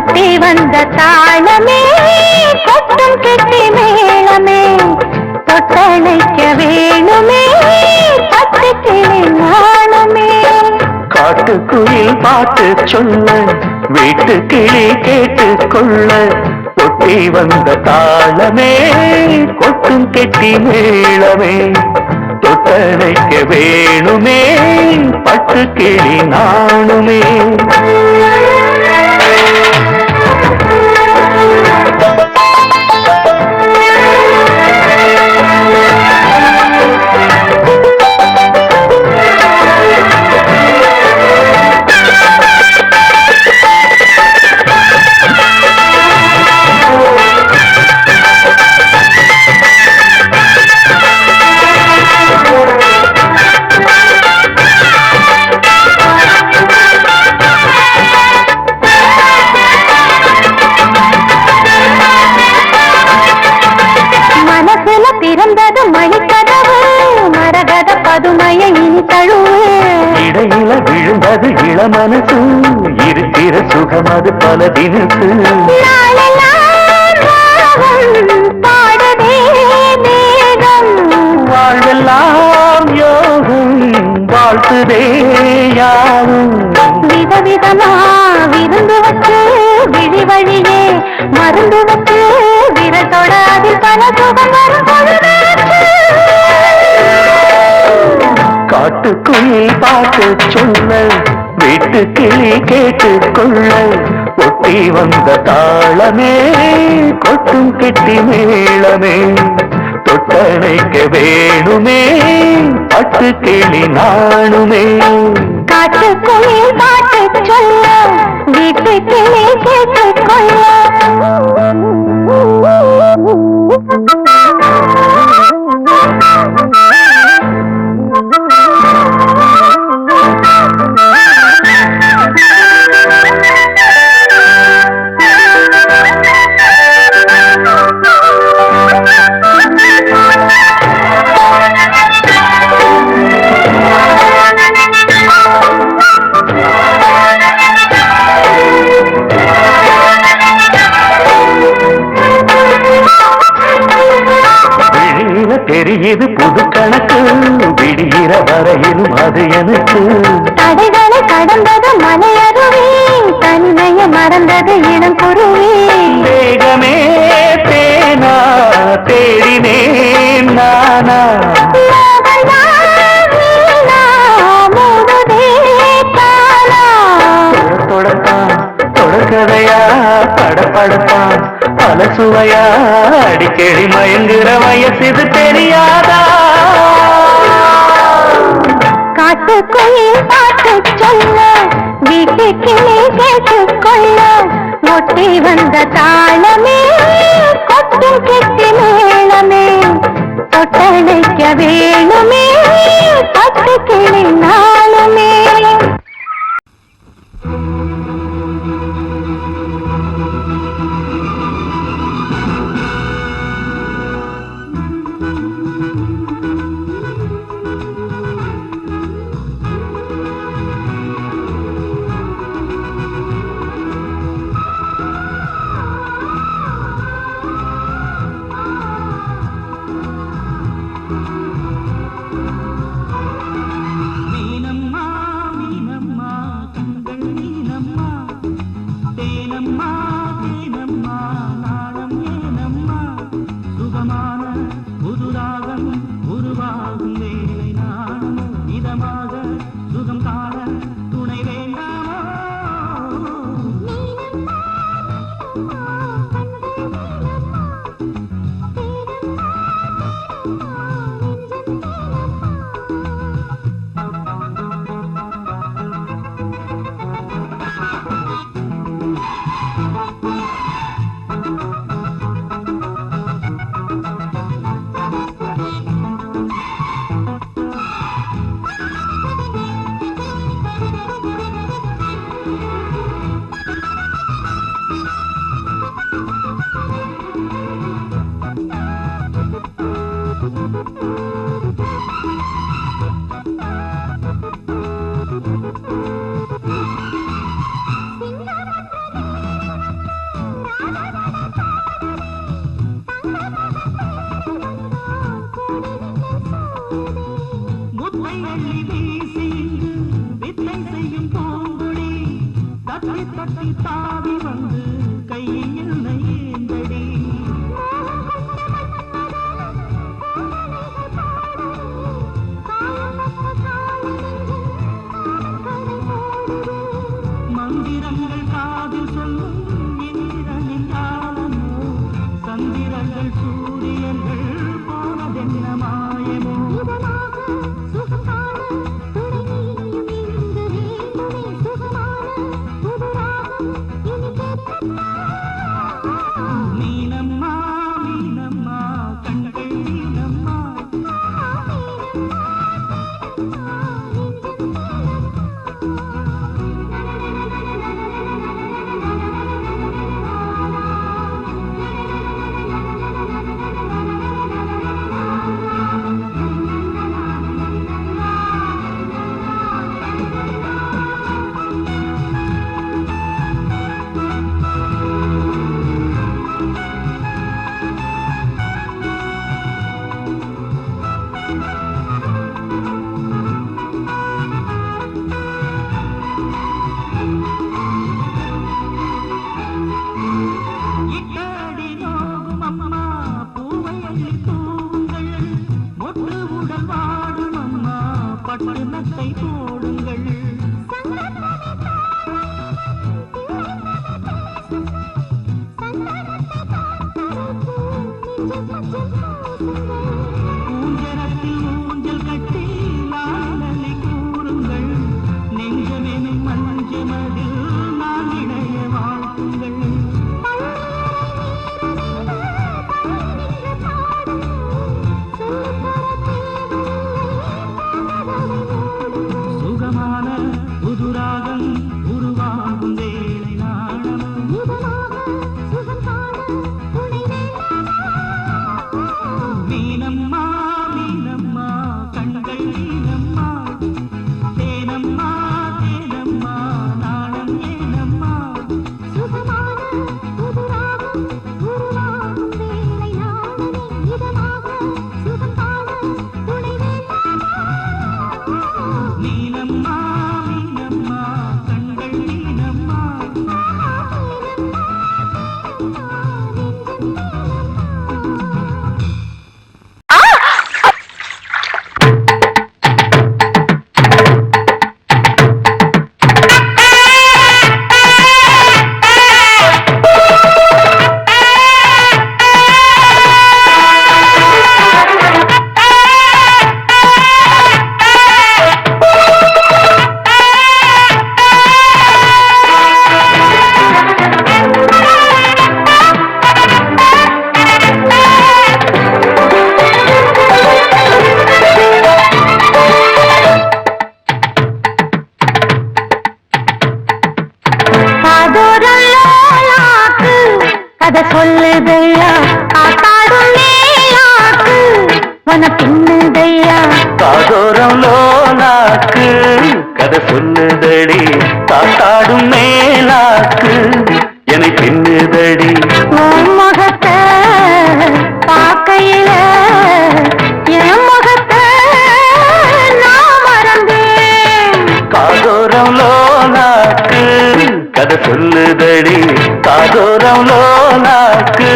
ஒட்டி வந்த தாளமே கொட்டும் கெட்டி மேளமே தொட்டணைக்க வேணுமே பட்டு கிளி நாணமே. காட்டுக்குயில் பாட்டு சொல்ல வீட்டு கிளி கேட்டு கொள்ள ஒட்டி வந்த தாளமே கொட்டும் கெட்டி மேளமே தொட்டணைக்க வேணுமே பட்டு கிளி நாணுமே. பிறந்தது மணிக்கதவு மரகத பதுமைய இனி தழுவு இடையில விழுந்தது இளமனசு இருக்கிற சுகமது பல தினசு பாடவே மேகம் வாழ்வெல்லாம் யோகம் வாழ்த்துதே யாவும் விதவிதமா விருந்து வச்சு விழி வழியே மருந்து வச்சு விரத்தோட அதில் பல சுகம் வரும் காட்டுக்குயில் பாட்டு சொல்ல வீட்டு கிளி கேட்டு கொள்ள ஒட்டி வந்த தாளமே கொட்டும் கெட்டி மேளமே தொட்டணைக்க வேணுமே பட்டு கிளி நாணுமே. காட்டுக்குயில் பாட்டு சொல்ல வீட்டு கிளி கேட்டு கொள்ள தெரியுது புது கணக்கு விடுகிற வரையிலும் அது எனக்கு தடைகளை கடந்தது மலையருவி தன்னைய மறந்தது இனம் குருவி வேகமே தேனா தேடினேன் நானா தொடத்தான் தொடக்கதையா படப்படத்தான் பல சுவையா அடிக்கடி மயங்குற வயசு தெரியாதா. காட்டுக்குயில் பாட்டு சொல்ல வீட்டு கிளி கேட்டு கொள்ள ஒட்டி வந்த தாளமே கொட்டும் கெட்டி மேளமே தொட்டணைக்க வேணுமே பட்டு கிளி நாளுமே. மீனம்மா கட்டி தாவி வந்து கையில் ஏந்தடி மந்திரங்கள் காதில் சொல்லும் இந்திரனின் ஞானமோ சந்திரங்கள் சூரியர்கள் போனதென்ன மாயமோ மீனம்மா மீனம்மா கண்கள் மீனம்மா பட்டணத்தை போடுங்கள் ஊஞ்சரத்தில் ஊஞ்சல் கட்டி நாளை கூறுங்கள் நெஞ்சமெனும் மஞ்சமதில் நான் இடைய வாழ்த்துங்கள் சுகமான புதுராகம் உருவாகும் வேளை நாணம் மீனம்மா மீனம்மா கண்கள் மீனம்மா தேனம்மா தேனம்மா நாணம் ஏனம்மா மீனம்மா மீனம்மா கண்கள் மீனம்மா கதை சொல்லுதையா காத்தாடும் மேலாக்கு உன பின்னுதையா காதோரம் லோலாக்கு கதை சொல்லுதடி காத்தாடும் மேலாக்கு என்னை பின்னுதடி உன் முகத்தை பார்க்கையில என் முகத்தை நான் மறந்தேன் காதோரம் லோலாக்கு கதை சொல்லுதடி காதோரம் லோலாக்கு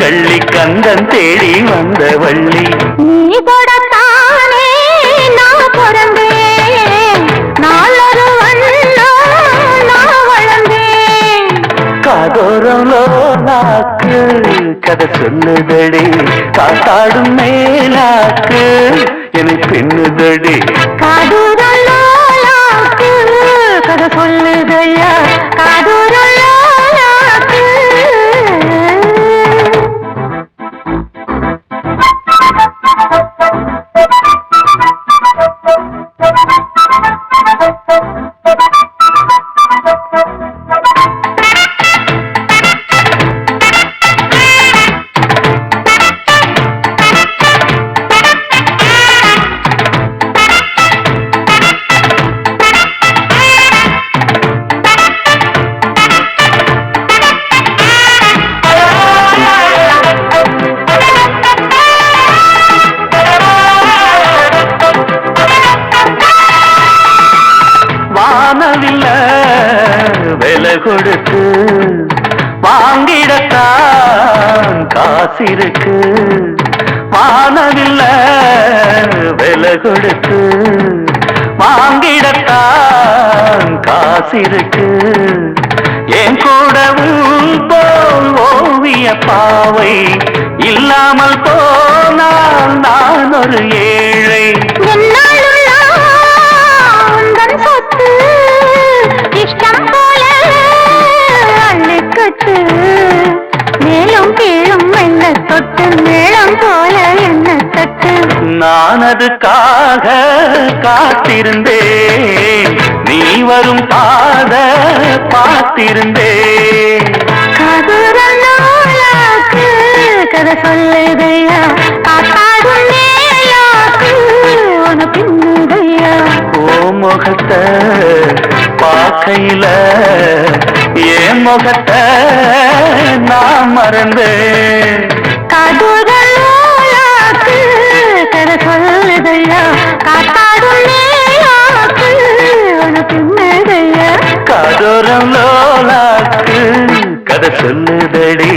கள்ளி கந்தன் தேடி வந்த வள்ளி நீ தொடத்தானே நான் பிறந்தேன் நாளொரு வண்ணம் நான் வளர்ந்தேன் காதோரம் லோலாக்கு கதை சொல்லுதடி காத்தாடும் மேலாக்கு என்னை பின்னுதடி காதூரம் லோலாக்கு கதை சொல்லுதையா காதூரம் லோலாக்கு வானவில்ல விலை கொடுத்து வாங்கிடத்தான் காசிருக்கு வானவில்ல விலை கொடுத்து வாங்கிடத்தான் காசிருக்கு என் கூடவும் போல் ஓவிய பாவை இல்லாமல் போனால் நான் ஒரு ஏழை இஷ்டம் போல அள்ளிக்கட்டு மேலும் கீழும் என்ன தொட்டு மேளம் போல என்ன தட்டு நான் அதுக்காக காத்திருந்தேன் நீ வரும் பாத பார்த்திருந்தேன் காதூரம் லோலாக்கு கதை சொல்லுதையா காத்தாடும் மேலாக்கு உன பின்னுதையா ஓ முகத்தை பார்க்கையில என் முகத்தை நான் மறந்தேன் காதூரம் லோலாக்கு கதை சொல்லுதையா காத்தாடும் மேலாக்கு உன பின்னுதையா காதோரம் லோலாக்கு கதை சொல்லுதடி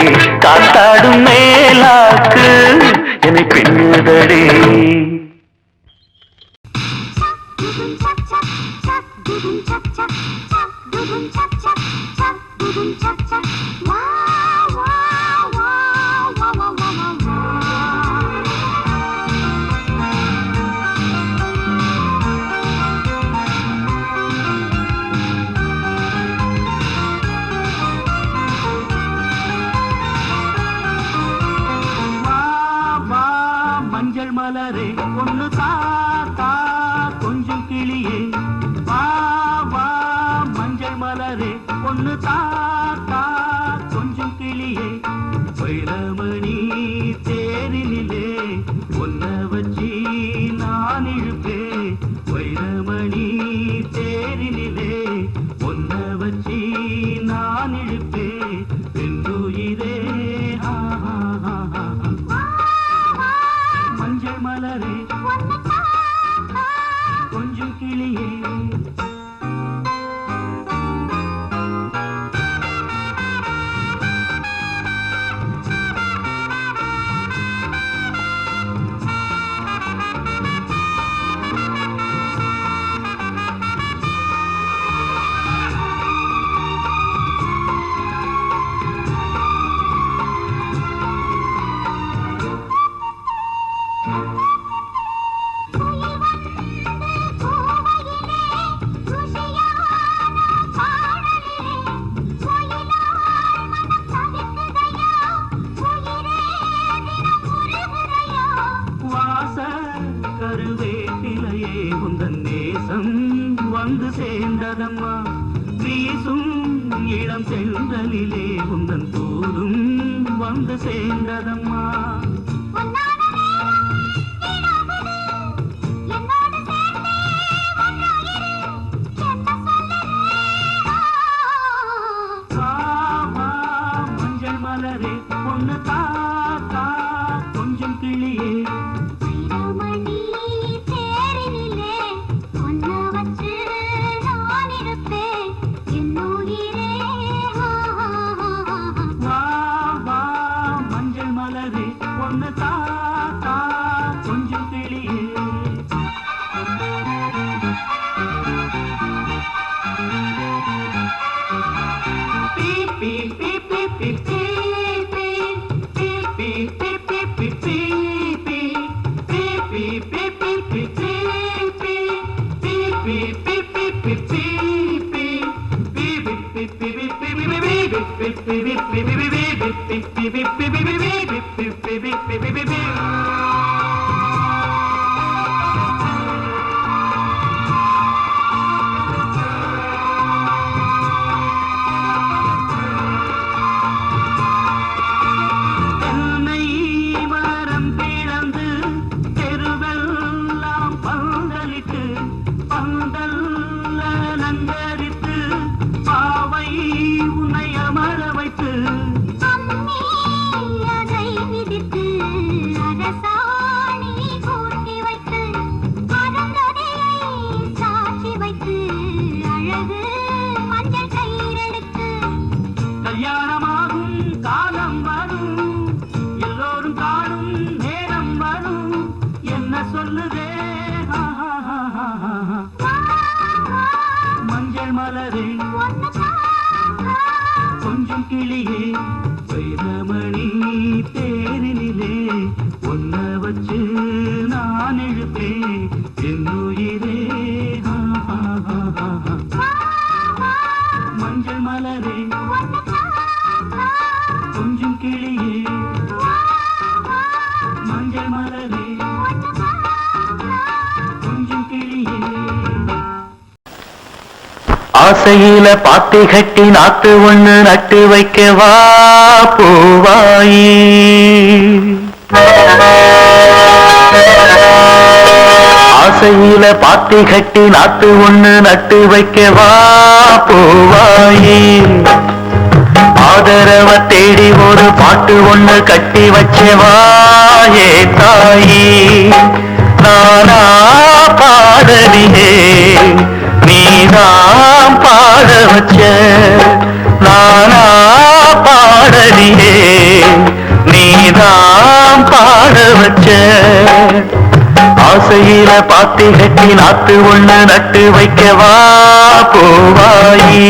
காத்தாடும் மேலாக்கு என்னை பின்னுதடி மஞ்சள் மலரே ஒன்னு தாத்தா கொஞ்சம் கிளியே வா வா மஞ்சள் மலரே ஒன்னு தாத்தா கொஞ்சம் கிளியே வைரமணி தேரினிலே ஒன்ன வச்சி நான் இழுப்பே வைரமணி தேரினிலே ஒன்ன வச்சி நான் இழுப்பே பெண்ணுயிரே மஞ்சள் மலரே கொஞ்சம் கிளியே கருவேட்டிலையே உந்தன் நேசம் வந்து சேர்ந்ததம்மா வீசும் இளம் சென்றலிலே உந்தன் தூரும் வந்து சேர்ந்ததம்மா மஞ்சள் மலரே பொண்ணு தாத்தா கொஞ்சம் கிளியே மஞ்சள் ஆசையில பாத்தி கட்டி நாத்து ஒண்ணு நட்டு வைக்கவா பூவாயி ஆசையில பாத்தி கட்டி நாத்து ஒண்ணு நட்டு வைக்கவா பூவாயி ஆதரவ தேடி ஒரு பாட்டு ஒண்ணு கட்டி வச்சவா ஏ தாயி நானா பாடலியே நீதான் பாட வச்ச நானா பாடலியே நீதான் பாட வச்ச ஆசையில பாத்தி கட்டி நாத்து ஒண்ணு நட்டு வைக்கவா பூவாயி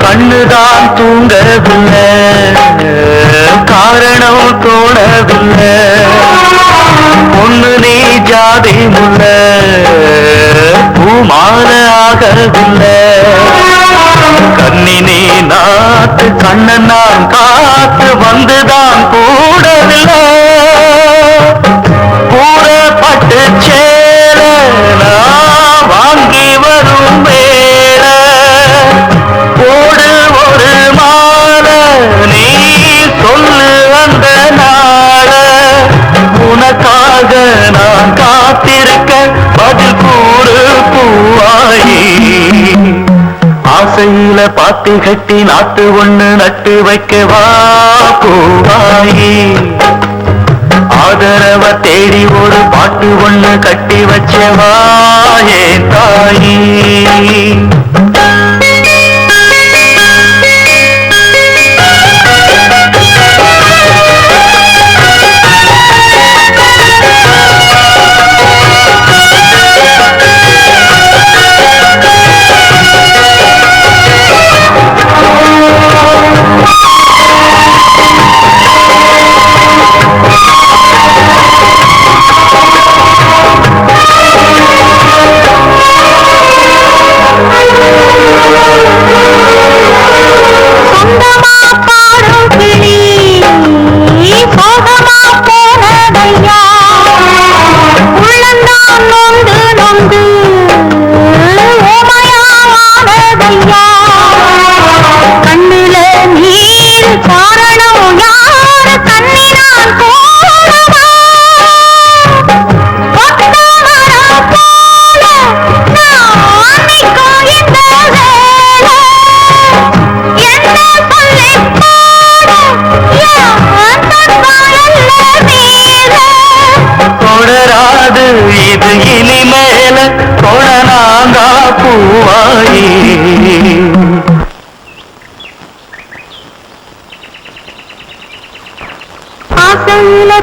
கண்ணுதான் தூங்கவில்லை காரணம் தோணவில்லை பொண்ணு நீ ஜாதி முல்ல பூமால ஆகவில்லை கண்ணினே நாட்டு கண்ணன் நான் காத்து வந்துதான் கூடவில்லை கூறப்பட்டு சேர நான் வாங்கி வரும் வேற போடு ஒரு மாலை நீ சொல்லு அந்த நாள உனக்காக நான் காத்திருக்க பதில் கூறு பூவாயி ஆசையில பாத்தி கட்டி நாத்து ஒண்ணு நட்டு வைக்கவா பூவாயி ஆதரவ தேடி ஒரு பாட்டு ஒண்ணு கட்டி வச்சவா ஏ தாயி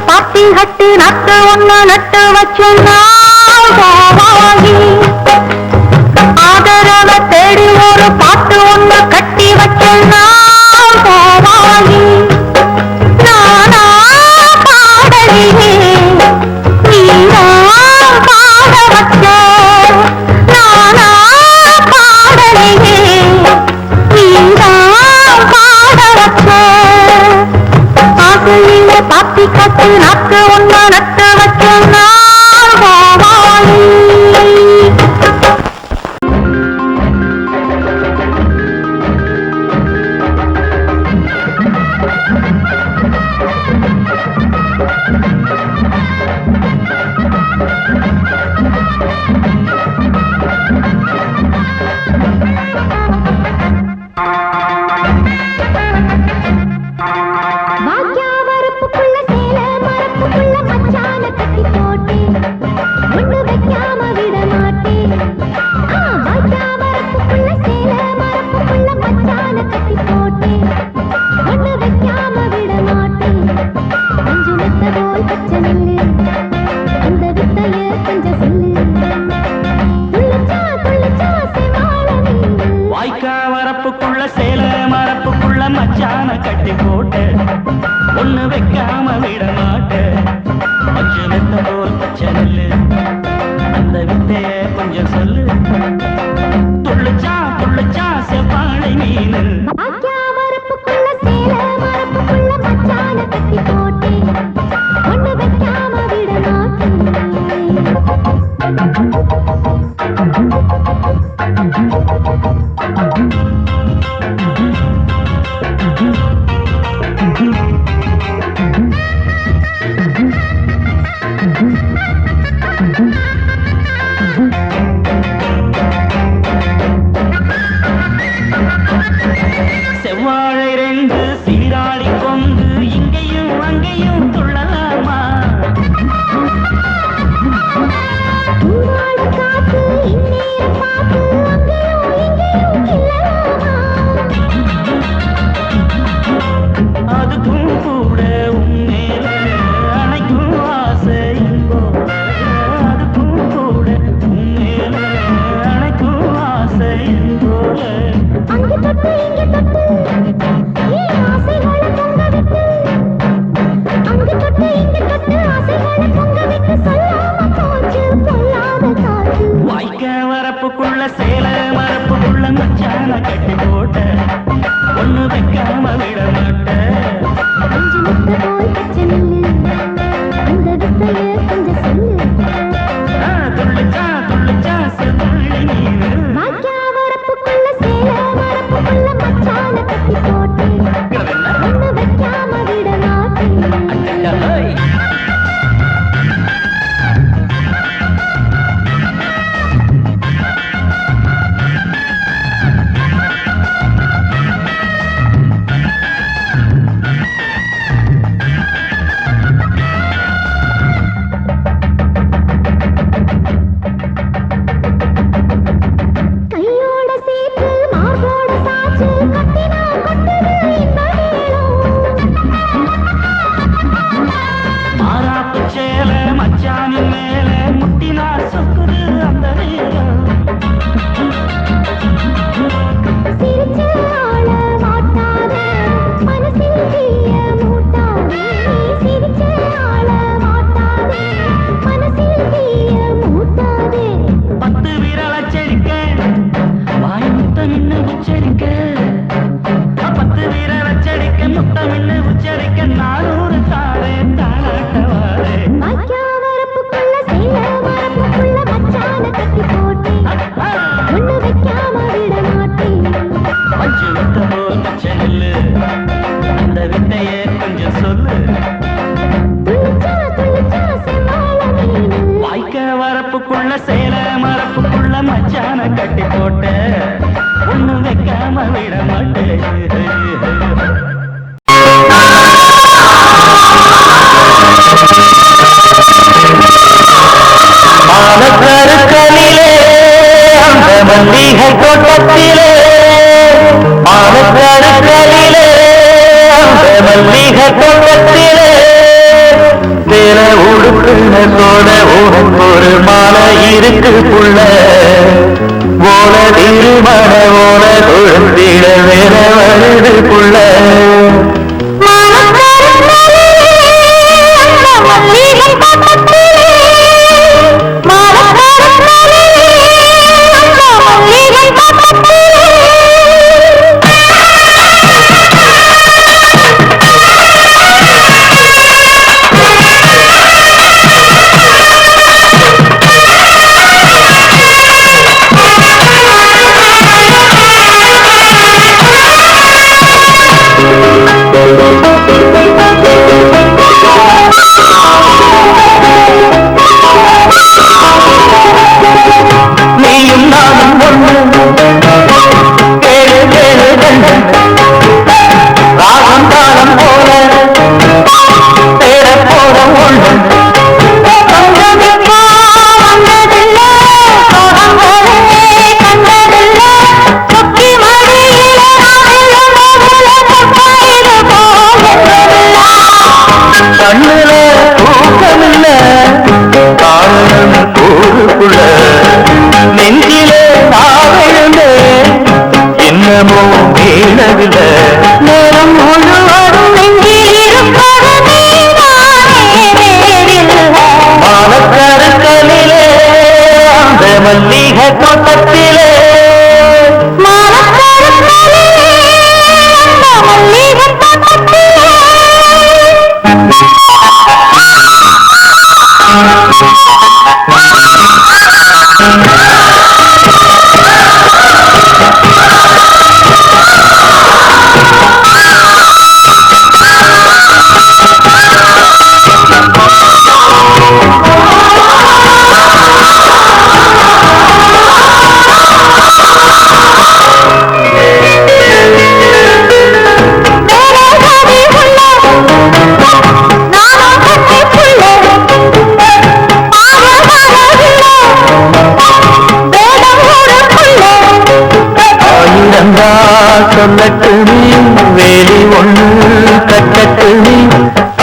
பாத்தி கட்டி நட்டு ஒண்ணு நட்டு வச்சு வாங்கி ஆதரவ தேடி ஒரு பாட்டு ஒண்ணு கட்டி வச்சு வாங்கி நானா பாடலியே நீனா பாட வச்ச நானா பாடலியே நீனா பாட வச்ச ஆசையில பாத்தி கட்டி நட்டு ஒண்ணு நட்டு வச்சு வாங்கி ஒண்ணு வைக்காம விட மாட்டேன் பச்சை வெத்த போல் பச்சை நெல்லு அந்த வித்தைய கொஞ்சம் சொல்லு துள்ளுச்சா துள்ளுச்சா செவ்வாழை மீன் மரப்புக்குள்ள சேல மரப்புக்குள்ள மச்சான கட்டி போட்டேன் ஒண்ணு வைக்காம விட மாட்டேன் செவ்வாழை ரெண்டு சீராளி கொண்டு இங்கேயும் அங்கேயும் துள்ளலாமா காத்து இந்நேரம் பார்த்து அங்கேயும் இங்கேயும் இல்லலாமா அதுக்கும் கூட உண்மையில அனைக்கும் ஆசை அதுக்கும் கூட உண்மையில அனைக்கும் ஆசை போல அங்கு தொட்டு இங்கு தொட்டு ஏன் ஆசைகளை பொங்க விட்டு அங்கு தொட்டு இங்கு தொட்டு ஆசைகளை பொங்க விட்டு சொல்லாம போச்சு பொல்லாத காற்று வாய்க்க வரப்புக்குள்ள சேல மரப்புக்குள்ள மச்சான கட்டி போட்ட ஒண்ணு வைக்காம விட மாட்டேன் அஞ்சு முட்டை போல் பச்சை நெல்லு அந்த வித்தைய கொஞ்சம் சொல்லு துள்ளுச்சா துள்ளுச்சா செவ்வாழை மீன் வாக்கியா வரப்புக்குள்ள சேல மரப்புக்குள்ள மச்சான கட்டி போட்டேன் ஒண்ணு வைக்காம விட மாட்டேன் கையோட சேர்த்து மார்போட சாச்சு கட்டினா கொட்டுது இந்த மாறாப்பு சேல மச்சானின் மேல முட்டினா சொக்குது அந்த நேரம் சிரிச்சு ஆள மாட்டாதே மனசில் தீய மூட்டாதே சிரிச்சு ஆள மாட்டாதே மனசில் தீய மூட்டாதே 10 விரல செடிக்க வாய் முத்தம் இன்னும் உச்சரிக்க 10 விரல செடிக்க முத்தம் இன்னும் உச்சரிக்க 400 தாரே தாளாட்டவாரே வாக்கியா வரப்புக்குள்ள சேல மரப்புக்குள்ள மச்சான கட்டி போட்டேன் ஒண்ணு வைக்காம விட மாட்டேன் பஞ்சு வித்த போல் பச்சை நெல்லு அந்த வித்தைய கொஞ்சம் சொல்லு துள்ளிச்சா துள்ளிச்சா செவ்வாழை மீன் வாய்க்க வரப்புக்குள்ள சேல மரப்புக்குள்ள மச்சான கட்டி போட்ட ஒண்ணு வைக்காம விட மாட்டேன் ஆனக்கருக்கலிலே அந்த மல்லிகை தோட்டத்திலே ஆனக்கருக்கலிலே அந்த மல்லிகை தோட்டத்திலே சேல உடுக்குன சோழ உனக்கு ஒரு மாலை இருக்கு புள்ள ஓல திருமண ஓல குழந்திட வேற வருது புள்ள மல்லிகை தோட்டத்திலே சொல்லட்டுமே வேலி ஒன்று கட்டட்டுமே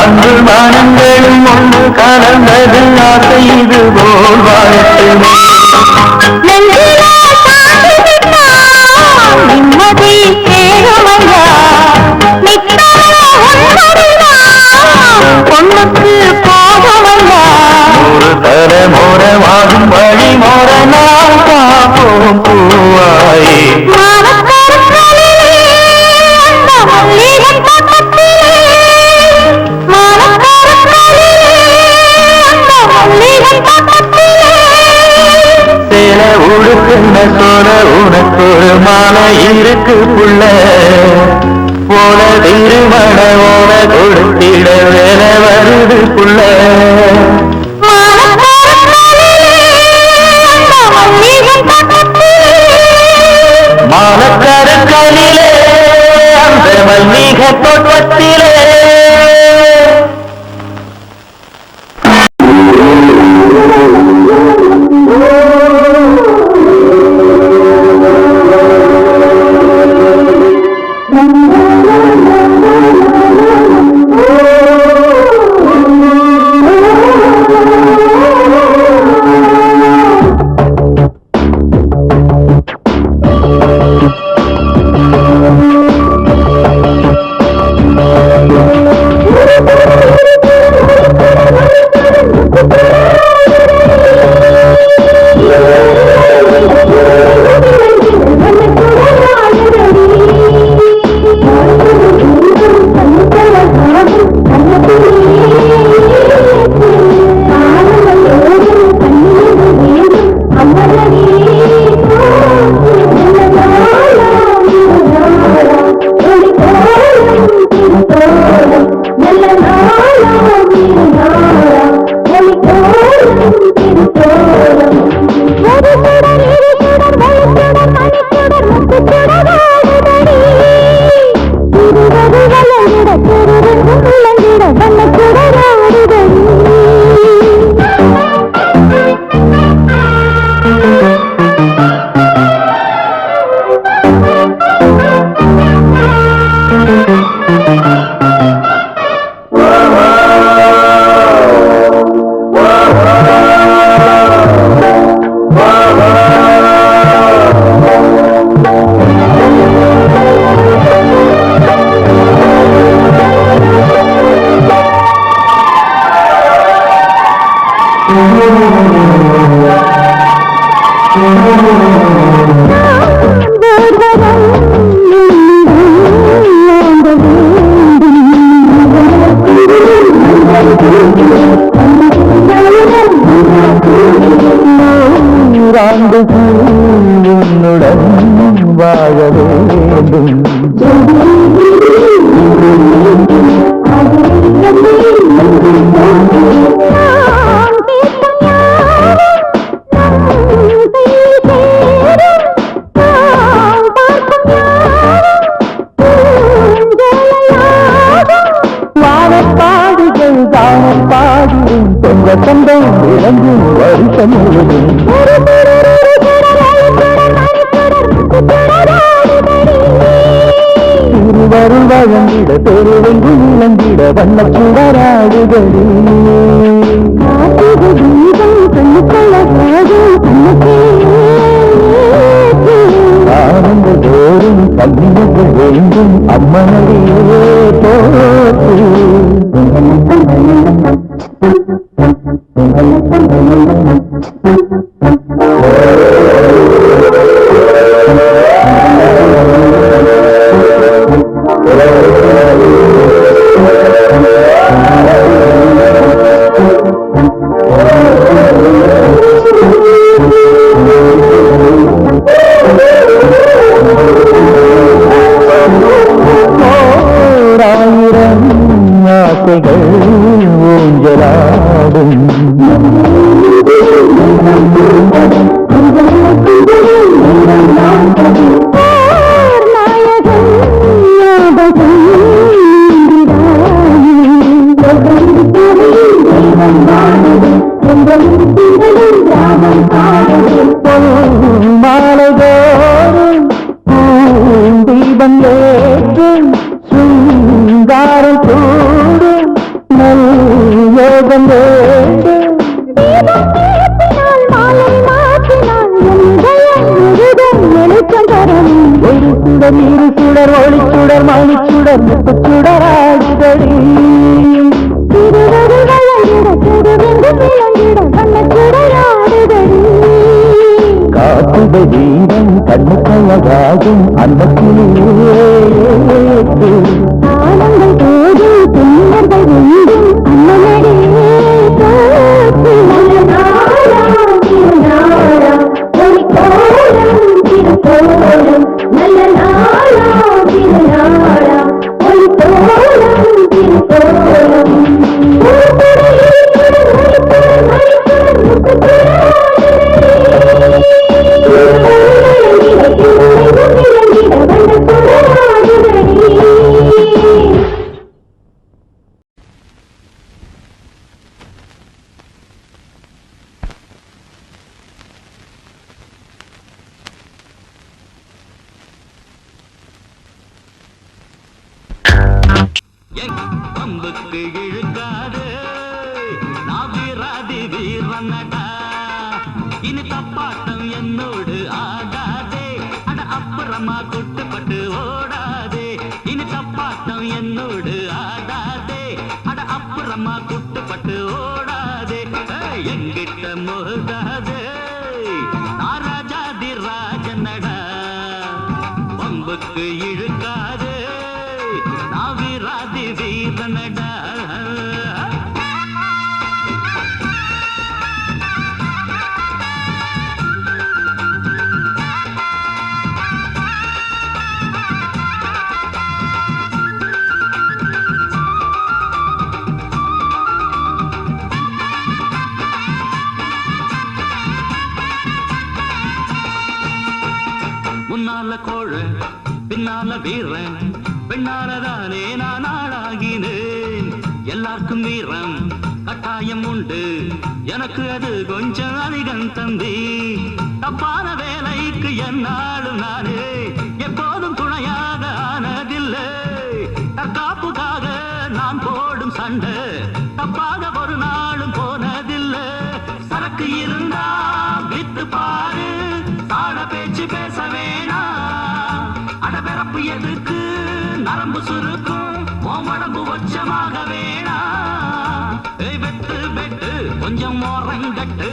அன்று மானங்களும் ஒன்று கலந்தது ஆசை இது போல் வாழட்டுமே நிம்மதி கேளுமையா பொண்ணுக்கு போகமையா ஒரு தலைமுறைவாகும் வழி மோர நான் காப்போம் பூவாயே சேல உடுக்குன சோழ உனக்கு ஒரு மாலை இருக்கு புள்ள போல திருமண ஓல கொடுத்திட வேற வருது புள்ள மாலக்கருக்களிலே அந்த மல்லிகை தோட்டத்திலே ஆண்டு உன்னுடன் வாழ வேண்டும் வானப்பாடிகள் தானப்பாடியும் தொங்க சொந்தம் விளங்கும் வருஷம் முழுதும் திருவருள் வழங்கிட பெருவெங்கும் இழந்திட வண்ணச் சுடராடுதடி ஆனந்த தோறும் கல்விகள் வேண்டும் அம்மனையே போற்று ஓராயிரம் ஆசைகள் ஊஞ்சலாடும் மாலைதோறும் தீபம் ஏற்றும் சுங்காரம் கூடும் நல் யோகம் வேண்டும் ஒரு சுடர் இரு சுடர் ஒளிச்சுடர் மணிச்சுடர் முத்துச்சுடர் ஆடுதடி காட்டுத வீரம் கண்ணுக்கழகாகும் அந்த ஆனங்கள் போது துன்பங்கள் வேண்டும் அண்ணனடே நல்ல நாளா திருநாளா ஒரு தோழம் திருத்தோழம் பம்புக்கு இழுக்காது நான் வீராதி வீரனடா இனி தப்பாட்டம் என்னோடு ஆடாதே அட அப்புறமா குட்டுப்பட்டு ஓடாதே இனி தப்பாட்டம் என்னோடு ஆடாதே அட அப்புறமா குட்டுப்பட்டு ஓடாதே எங்கிட்ட மோதாதே நான் ராஜாதி ராஜனடா பம்புக்கு இழுக்காது நான் வீராதி வீரனடா முன்னால கோழ பின்னால வீரன் பெண்ணாலதானே நான் ஆளாகினேன் எல்லாருக்கும் வீரம் கட்டாயம் உண்டு எனக்கு அது கொஞ்சம் அதிகம் தம்பி தப்பான வேலைக்கு என்னாலும் நானே எப்போதும் துணையாக ஆனதில்லை தற்காப்புக்காக நான் போடும் சண்டை தப்பாக ஒரு நாளும் போனதில்லை சரக்கு இருந்தா வித்து பாரு தாழ பேச்சு பேச வேணாம் அடபிறப்பு எதுக்கு நரம்பு சுருக்கும் உடம்பு உச்சமாக வேணாம் வெட்டு வெட்டு கொஞ்சம் கொஞ்சம் ஓரங்கட்டு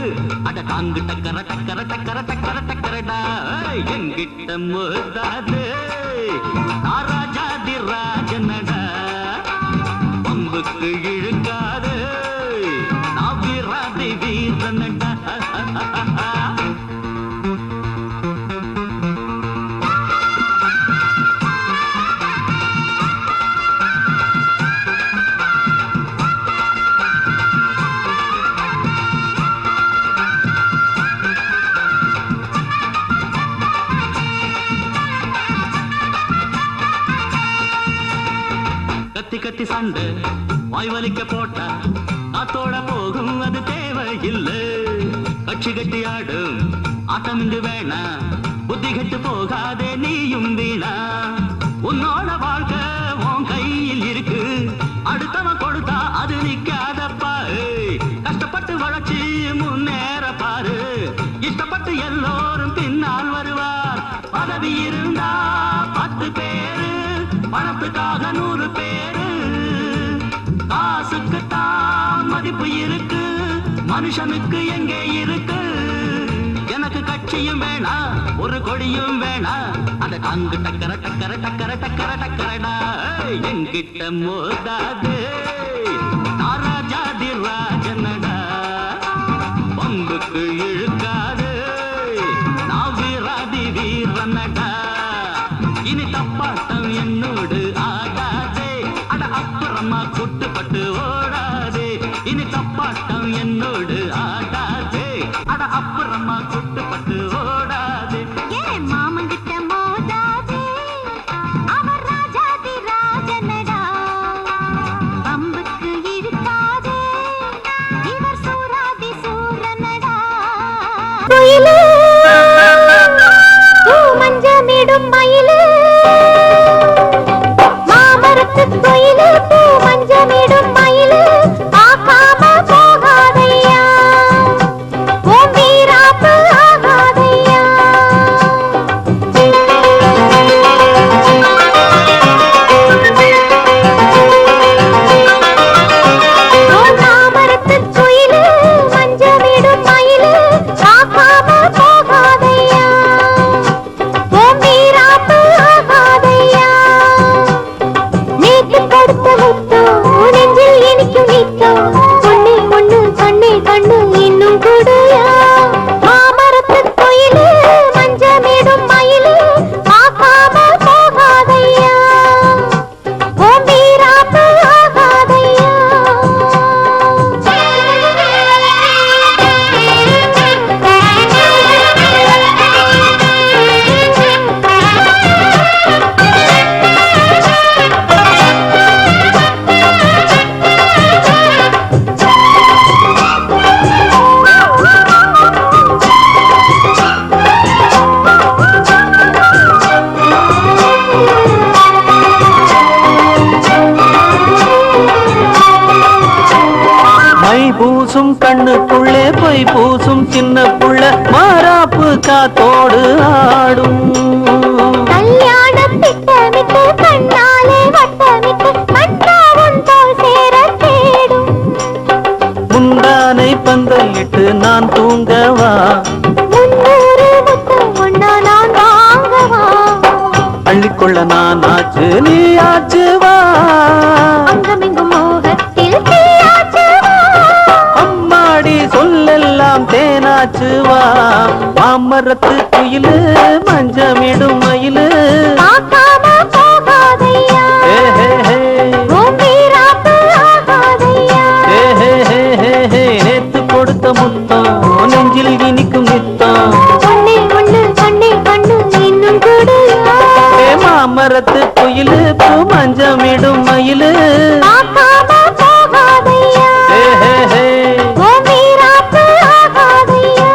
அட தாங்கு டக்கர டக்கர டக்கர டக்கர டக்கரடா என்கிட்ட மோதாது ராஜாதி ராஜனடா பம்புக்கு இழுக்காது நான் வீராதி வீரனடா கத்தி கத்தி சண்டை வாய் வலிக்க போட்டா காத்தோட போகும் அது தேவையில்லை கட்சி கட்டி ஆடும் ஆட்டம் இங்கு வேணா புத்தி கெட்டு போகாதே நீயும் வீணா உன்னோட வாழ்க்கை உன் கையில் இருக்கு அடுத்தவன் கொடுத்தா அது நிக்காதப்பா கஷ்டப்பட்டு வளர்ச்சி முன்னேற பாரு இஷ்டப்பட்டு எல்லோரும் பின்னால் வருவார் பதவி இருந்தா 10 பேரு பணத்துக்காக 100 பேரு காசுக்கு தான் மதிப்பு இருக்கு மனுஷனுக்கு எங்கே இருக்கு எனக்கு கட்சியும் வேணா ஒரு கொடியும் வேணா அத தாங்கு டக்கர டக்கர டக்கர டக்கர டக்கரடா என்கிட்ட மோதாது ராஜாதி ராஜனடா பம்புக்கு இழுக்காது நான் வீராதி வீரனடா இனி தப்பாட்டம் என்னோடு ஆடாதே அட அப்புறமா குட்டுப்பட்டு ஓடாதே இனி தப்பாட்டம் என்னோடு ஆடாதே அட அப்புறமா குட்டுப்பட்டு ஓடாதே ஏன் மாமங்கிட்ட மோதாதே அவர் ராஜாதி ராஜனடா பம்புக்கு இழுக்காதே இவர் சூராதி சூரனடா குயிலே மஞ்சமிடும் மயிலே மாமரத்து குயிலே பூ மஞ்சமிடும் மயிலே பார்க்காம போகாதையா ஓம் வீராப்பு ஆகாதையா மாமரத்து குயிலே மஞ்சமிடும் மயிலே பார்க்காம போகாதையா ஓம் வீராப்பு ஆகாதையா நேற்று கொடுத்த முத்தம் நெஞ்சில் இனிக்கும் நித்தம் பொண்ணே பொண்ணு கண்ணே கண்ணு இன்னும் கூடயா மாமரத்து கோயிலே மஞ்சமிடும் மயிலே பார்க்காம போகாதையா ஓம் வீராப்பு ஆகாதையா மை பூசும் கண்ணுக்குள்ளே பொய் பூசும் சின்ன புள்ள மாறாப்பு காத்தோடு ஆடும் கல்யாணம் திட்டமிட்டு கண்ணாலே வட்டமிட்டு கண்டாவும் தோல் சேர தேடும் முந்தானை பந்தலிட்டு நான் தூங்கவா 300 முத்தம் ஒன்னா நான் வாங்கவா அள்ளிக்கொள்ள நான் ஆச்சு நீ ஆச்சு வா அங்கமெங்கும் மோகத்தில் தீயாச்சு வா அம்மாடி சொல்லெல்லாம் தேனாச்சு வா மாமரத்து குயிலு மஞ்சமிடும் மயிலு பார்க்காம போகாதையா ஹே ஹே ஹே ஓம் வீராப்பு ஆகாதையா நேத்து கொடுத்த முத்தம் நெஞ்சில் இனிக்கும் நித்தம் பொண்ணே பொண்ணு கண்ணே கண்ணு இன்னும் கூடயா மாமரத்து குயிலு பூ மஞ்சமிடும் மயிலு பார்க்காம போகாதையா ஓம் வீராப்பு ஆகாதையா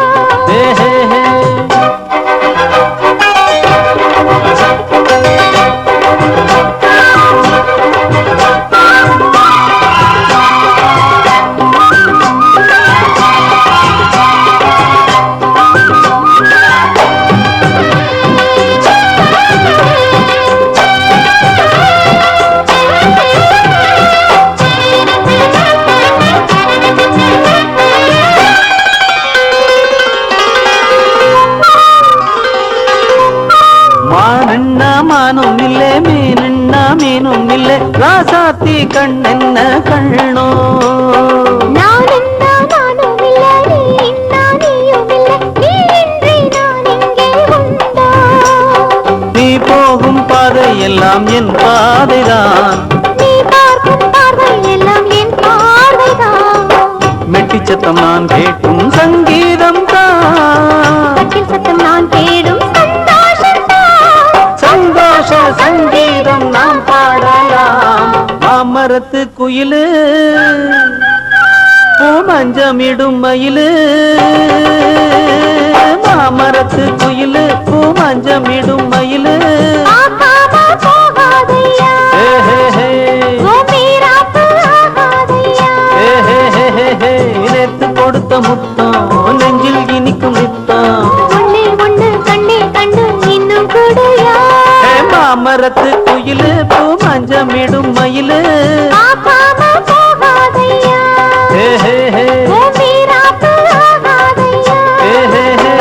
மானும் இல்லே மீனுன்னா மீனும் இல்லே ராசாத்தி கண்ணென்ன கண்ணோ நான் என்ன நானும் இல்ல நீ என்ன நீயும் இல்ல நீ இன்றி நான் இங்கே உண்டா நீ போகும் பாதை எல்லாம் என் பாதைதான் நீ பார்க்கும் பார்வை எல்லாம் என் பார்வைதான் மெட்டி சத்தம் நான் கேட்கும் சங்கீதம் தான் கட்டில் சத்தம் நான் தேடும் சந்தோஷம் தான் சந்தோஷ சங்கீதம் நாம் பாடலாம் மாமரத்து குயிலு பூமஞ்சமிடும் மயிலு மாமரத்து குயிலு பூமஞ்சமிடும் மயிலு ஆகாம போகாதையா ஹே ஹே ஹே ஓ மீராப்பு ஆகாதையா நேத்து கொடுத்த முத்தம் நெஞ்சில் இனிக்கும் நித்தம் ஒண்ணே ஒண்ணு கண்ணே கண்டு இன்னும் கூடயா மாமரத்து குயிலு பூமஞ்சமிடும் மயிலு ஆகாம போகாதையா ஹே ஹே ஹே ஓ மீராப்பு ஆகாதையா ஹே ஹே ஹே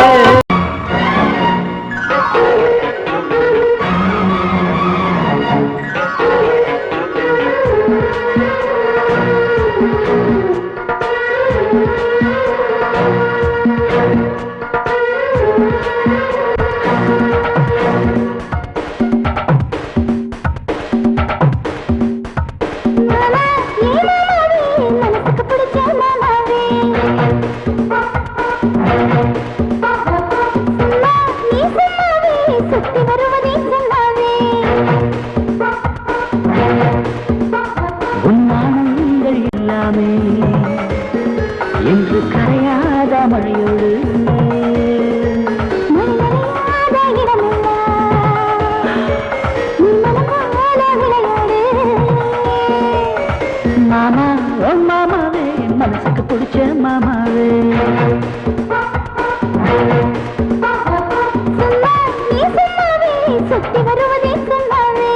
மாமா ஏ மாமாவே மனசுக்கு பிடிச்ச மாமாவே சும்மா நீ சும்மாவே சுத்தி வருவதே சொல்லாவே உன்னானங்கள் எல்லாமே என்று கரையாத மழையோடு மழைநனையாத இடமெல்லாம் நீ மனம் போல விளையாடு மாமா ஓ மாமாவே மனசுக்கு பிடிச்ச மாமாவே சும்மா நீ சும்மாவே சுத்தி வருவதே சொல்லாவே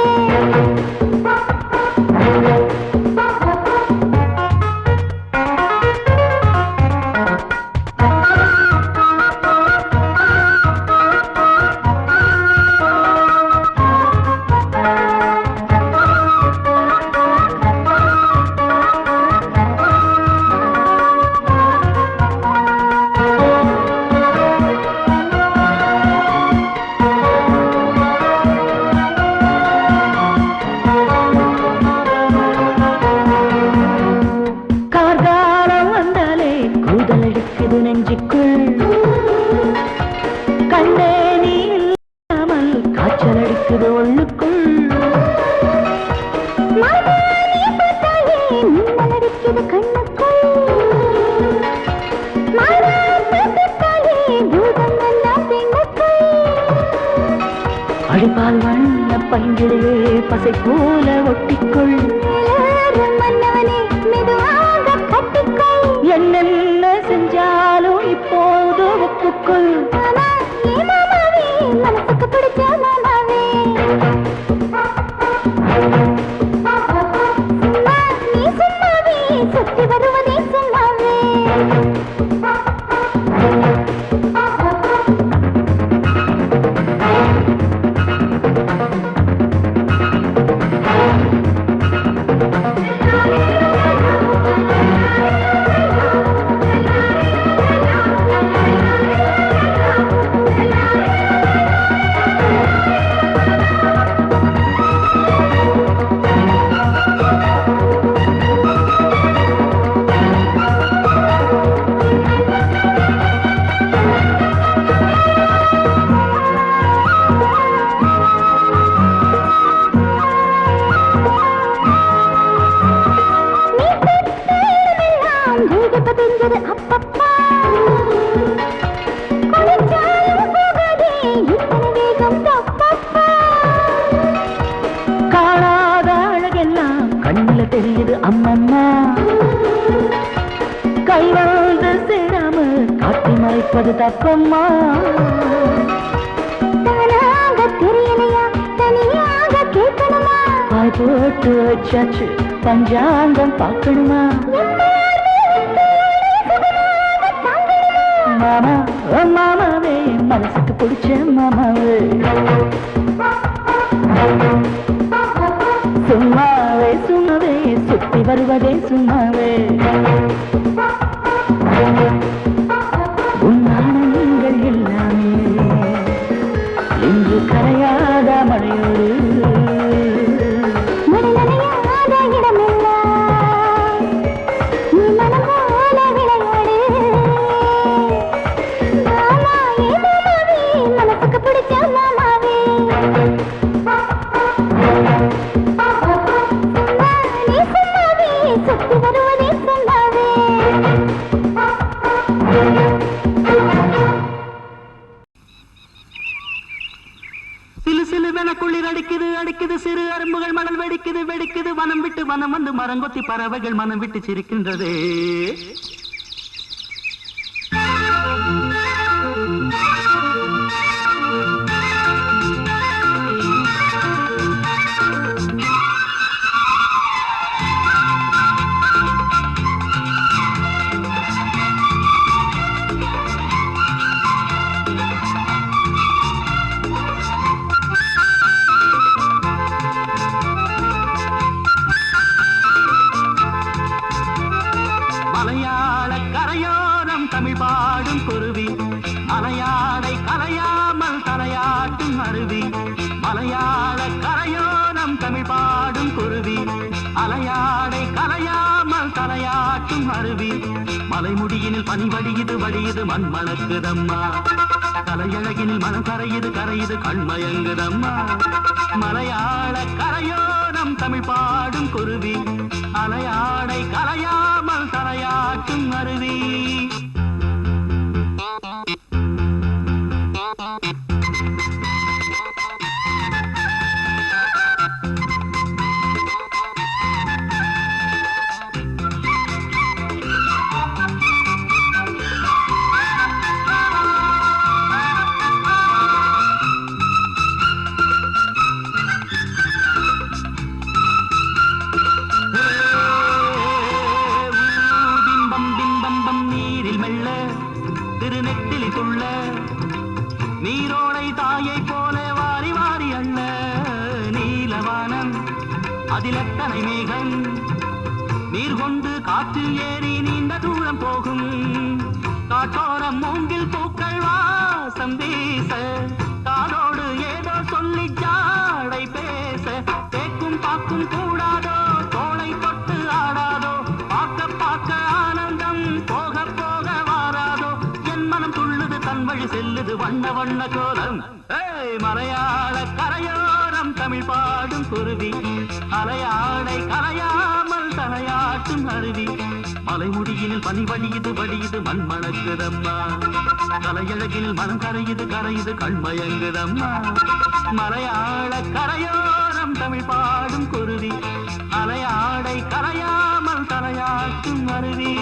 கார்காலம் வந்தாலே கூதலடிக்குது நெஞ்சுக்குள் கண்ணே நீ இல்லாமல் காய்ச்சல் அடிக்குது உள்ளுக்குள் மாமா நீ பார்த்தாலே மின்னல் அடிக்குது கண்ணுக்குள் மாமா பார்த்தாலே பூதம் எல்லாம் பெண்ணுக்குள் அடிப்பால் வண்ண பைங்கிலே பசை போல ஒட்டிக்கொள் எல்லாரும் மன்னவனே மெதுவாக கட்டிக்கொள் என்னென்ன செஞ்சாலும் இப்போது ஒப்புக்கொள் மாமா ஏ மாமாவே மனசுக்கு பிடிச்ச மாமாவே சும்மா நீ சும்மாவே சுத்தி வருவதே சொல்லாவே பதிஞ்சது அப்பப்பா குளிச்சாலும் போகாதே இத்தனை வேகம் தப்பப்பா காணாத அழகெல்லாம் கண்ணுல தெரியுது அம்மம்மா கை வந்து சேராம காட்டி மறைப்பது தப்பம்மா தானாக தெரியலையா தனியாக கேட்கணுமா பாய் போட்டு வச்சாச்சு பஞ்சாங்கம் பார்க்கணுமா மாமா ஓ மாமாவே மனசுக்கு பிடிச்ச மாமாவே சிலுசிலுவென குளிர் அடிக்குது அடிக்குது சிறு அரும்புகள் மணல் வெடிக்குது வெடிக்குது வனம் விட்டு வனம் வந்து மரங்கொத்தி பறவைகள் மனம் விட்டு சிரிக்கின்றது மலையாள கரையோரம் தமிழ் பாடும் குருவி அலையாடை கலையாமல் தலையாட்டும் அருவி மலையாள கரையோரம் தமிழ் பாடும் குருவி அலையாடை கலையாமல் தலையாட்டும் அருவி மலைமுடியினில் பனி வடியுது வடியுது மண் மணக்குதம்மா கலையழகினில் மனம் கரையுது கரையுது கண்மயங்குதம்மா மலையாள கரையோரம் தமிழ் பாடும் குருவி அலையாடை கலையாமல் தலையாட்டும் அருவி திருநெத்திலி துள்ள நீரோடை தாயை போல வாரி வாரி அள்ள நீலவானம் அதில் எத்தனை மேகம் நீர் கொண்டு காற்றில் ஏறி நீண்ட தூரம் போகும் காட்டோரம் மூங்கில் பூக்கள் வாசம் வீச காதோடு ஏதோ சொல்லி ஜாடை பேச தேக்கும் பாக்கும் கூடாதோ தோளை தொட்டு ஆடாதோ பார்க்க பார்க்க ஆனந்தம் போக போக வாராதோ என் மனம் துள்ளுது தன் வழி செல்லுது வண்ண வண்ண கோலம் மலையாள கரையோரம் தமிழ் பாடும் குருவி அலையாடை கலையாமல் தலையாட்டும் அருவி மலைமுடியினில் பனி வடியுது வடியுது மண் மணக்குதம்மா கலையழகினில் மனம் கரையுது கரையுது கண்மயங்குதம்மா மலையாள கரையோரம் தமிழ் பாடும் குருவி அலையாடை கலையாமல் தலையாட்டும் அருவி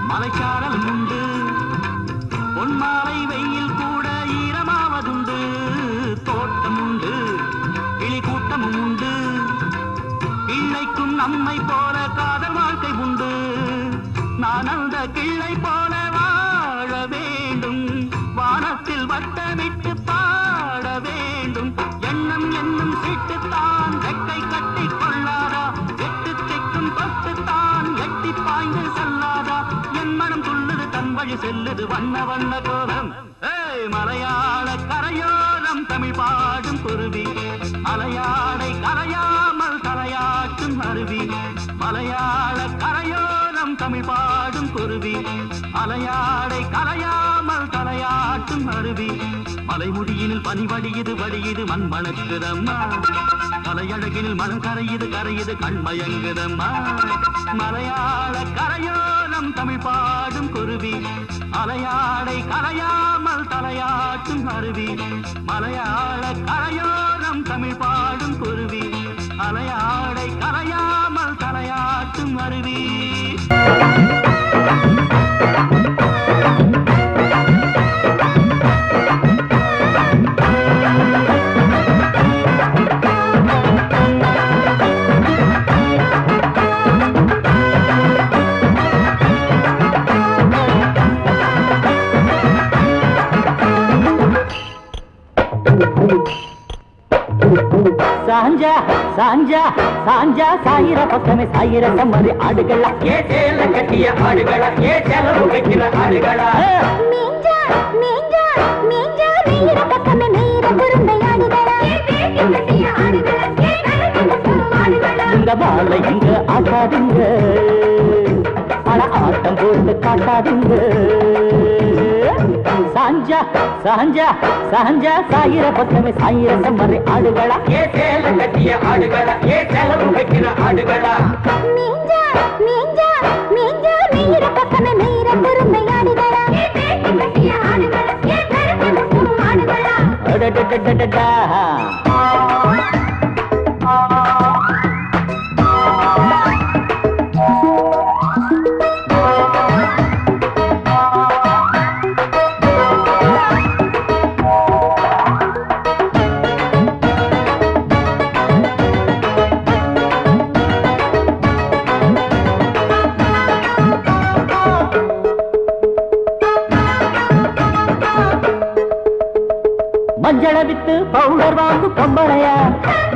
மலைச்சாரலும் உண்டு பொன்மாலை வெயில் கூட ஈரமாவதுண்டு தோட்டம் உண்டு கிளி கூட்டமும் உண்டு கிள்ளைக்கும் நம்மை போல காதல் வாழ்க்கை உண்டு நான் அந்த கிள்ளை போல வாழ வேண்டும் வானத்தில் வட்டமிட்டு பாட வேண்டும் எண்ணம் என்னும் சீட்டுத்தான் ரெக்கை கட்டி கொள்ளாதா எட்டு திக்கும் தொட்டுத்தான் எட்டி பாய்ந்து செல்லாதா என் மனம் துள்ளுது தன் வழி செல்லுது வண்ண வண்ண கோலம் மலையாள கரையோரம் தமிழ் பாடும் குருவி அலையாடை கரையாமல் தலையாட்டும் அருவி மலையாள கரையோரம் தமிழ் பாடும் குருவி அலையாடை கரையாமல் தலையாட்டும் அருவி மலைமுடியினில் பனி வடியுது வடியுது மண் மணக்குதம்மா கலையழகினில் மனம் கரையுது கரையுது கண்மயங்குதம்மா மலையாள கரையோரம் தமிழ் பாடும் குருவி அலையாடை கரையாமல் தலையாட்டும் அருவி மலையாள கரையோரம் தமிழ் பாடும் குருவி அலையாடை கரையாமல் தலையாட்டும் அருவி சாஞ்ச சாஞ்சா சாஞ்சா சாஞ்சா சாயிர பக்கமே சாயிர சம்மதி ஆடுகளா ஏ சேல கட்டிய ஆடுகளா ஏ செலவு வைக்கிற ஆடுகளா மீஞ்சா மீஞ்சா மீஞ்சா நீர பக்கமே நீர குருந்தை ஆடுகளா கட்டிய ஆடுகளா ஆடுகளா இந்த பாலை இங்க ஆட்டாதீங்க பல ஆட்டம் போட்டு காட்டாதீங்க சாஞ்சா சாஞ்சா சாஞ்சா சாயிர பக்கமே சாயிர சம்மதி ஆடுகளா ஏ சேல கட்டிய ஆடுகளா ஏ செலவு வைக்கிற ஆடுகளா மீஞ்சா மீஞ்சா மீஞ்சா நீர பக்கமே நீர குருந்தை ஆடுகளா கட்டிய ஆடுகளா ஆடுகளா அடடடடடடா மஞ்சள வித்து பவுடர் வாங்கு பொம்பளையா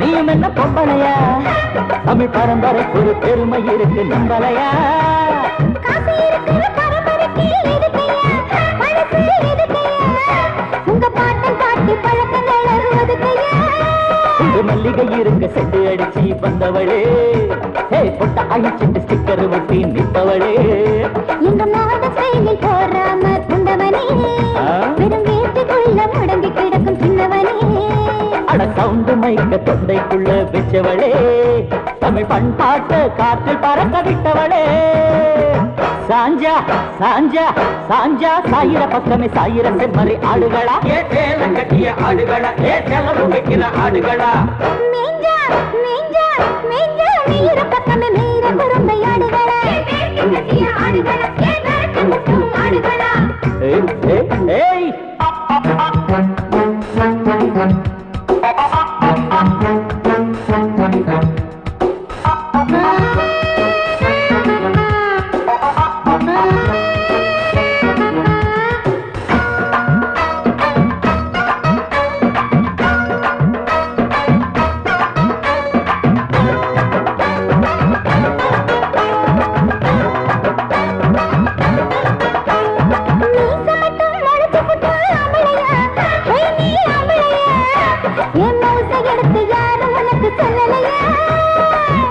நீயும் என்ன பொம்பளையா தமிழ் பரம்பரைக்கு ஒரு பெருமை இருக்கு நம்பலையா காசு இருக்கிற பரம்பரைக்கு எதுக்கையா பழசு எதுக்கையா உங்க பாட்டன் பாட்டி பழக்கங்கள் அறுவதுக்கையா உங்க மல்லிகை இருக்க செட்டு அடிச்சு வந்தவளே ஹே பொட்ட அழிச்சிட்டு ஸ்டிக்கர் ஒட்டி நிற்பவளே எங்க மாத செயலில் போறாம கொண்டவனே வெறும் வீட்டுக்குள்ள முடங்கி கிடக்கும் சின்னவனே அட சவுண்டு மைக்க தொண்டைக்குள்ள வச்சவளே தமிழ் பண்பாட்டு காற்றில் பறக்க விட்டவளே சாஞ்சா சாஞ்சா சாஞ்சா சாயிர பக்கமே சாயிர செம்மறி ஆடுகளா ஏ சேல கட்டிய ஆடுகளா ஏ செலவு வைக்கிற ஆடுகளா மீஞ்சா மீஞ்சா மீஞ்சா நீர பக்கமே நீர குறும்பை ஆடுகளா கட்டிய ஆடுகளா ஆடுகளா ஏய் ஏய் ஏய்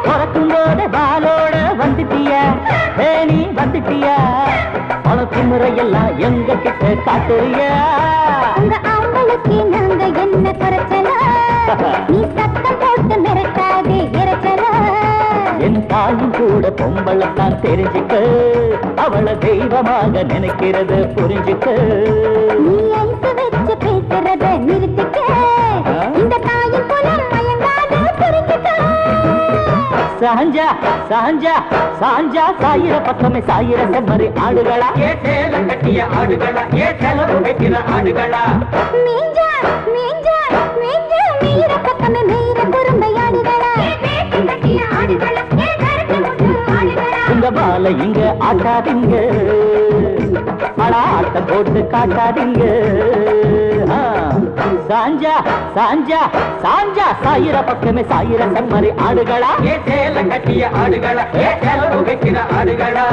பிறக்கும் போதே பாலோட வந்துட்டியா நீ வந்துட்டியா உனக்கு முறையெல்லாம் எங்க கிட்ட காட்டுறியா உங்க ஆம்பளுக்கு நாங்க என்ன குறைச்சலா நீ சத்தம் போட்டு மிரட்டாதே இறைச்சலா என் தாயும் கூட பொம்பளைத்தான் தெரிஞ்சுக்க அவளை தெய்வமாக நினைக்கிறது புரிஞ்சுக்க நீ ஐசு வச்சு பேசுறத நிறுத்திக்க இந்த தாயின் குலம் மயங்காத புரிஞ்சுக்க சாஞ்சா சாஞ்சா சாஞ்சா சாயிர பக்கமே சாயிர செம்மறி ஆடுகளா ஏ சேல கட்டிய ஆடுகளா ஏ செலவு வைக்கிற ஆடுகளா மீஞ்சா மீஞ்சா மீஞ்சா மீற பக்கமே மீற குறும்பை ஆடுகளா கட்டிய ஆடுகளா உங்க பாலை இங்க ஆட்டாதீங்க பல ஆட்டம் போட்டு காட்டாதீங்க சாஞ்சா சாஞ்சா சாஞ்சா சாயிர பக்கமே சாயிர செம்மறி ஆடுகளா ஏ சேல கட்டிய ஆடுகளா ஏ செலவு வைக்கிற ஆடுகளா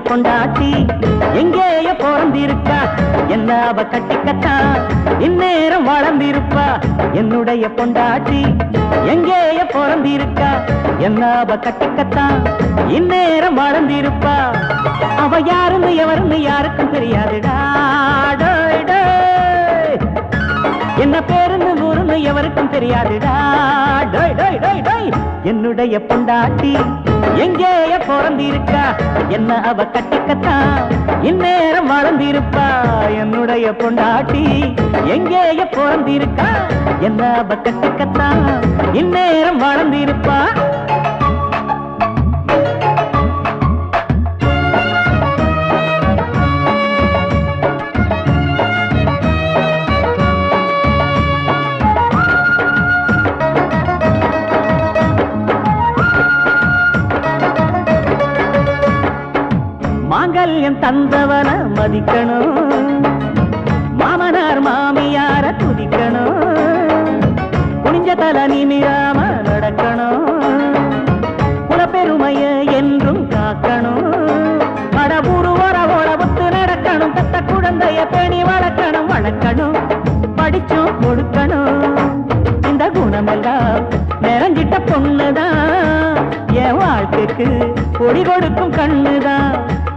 பொண்டாட்டி எங்கேய பிறந்திருக்கா என்ன அவ கட்டிக்கத்தான் இந்நேரம் வளர்ந்திருப்பா என்னுடைய பொண்டாட்டி எங்கேய பிறந்திருக்கா என்ன அவ கட்டிக்கத்தான் இந்நேரம் வளர்ந்திருப்பா அவ யாருன்னு எவருன்னு யாருக்கும் தெரியாதுடா டோய் டோய். என்ன பேருன்னு ஊருன்னு எவருக்கும் தெரியாதுடா டோய் டோய் டோய் டோய். என்னுடைய பொண்டாட்டி எங்கேய பிறந்திருக்கா என்ன அவ கட்டிக்கத்தான் இந்நேரம் வளர்ந்திருப்பா என்னுடைய பொண்டாட்டி எங்கேய பிறந்திருக்கா என்ன அவ கட்டிக்கத்தான் இந்நேரம் வளர்ந்திருப்பா மாங்கல்யம் தந்தவன மதிக்கணும் மாமனார் மாமியார துதிக்கணும் குனிஞ்ச தல நிமிராம நடக்கணும் குலப்பெருமைய என்றும் காக்கணும் மடபூரு ஒரவோளவுத்து நடக்கணும் பெத்த குழந்தைய பேணி வளர்க்கணும் வளர்க்கணும் படிச்சும் கொடுக்கணும் இந்த குணமெல்லாம் நிறைஞ்சிட்ட பொண்ணுதான் என் வாழ்க்கைக்கு கொடி கொடுக்கும் கண்ணுதான்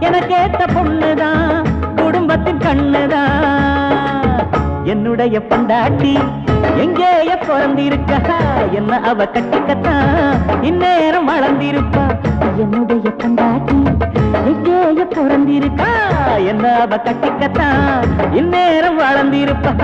எனக்கேத்த பொண்ணுதான் குடும்பத்தின் கண்ணுதான் என்னுடைய பொண்டாட்டி எங்கேய பிறந்திருக்கா என்ன அவ கட்டிக்கத்தான் இந்நேரம் வளர்ந்திருப்பா என்னுடைய பொண்டாட்டி எங்கேய பிறந்திருக்கா என்ன அவ கட்டிக்கத்தான் இந்நேரம் வளர்ந்திருப்பா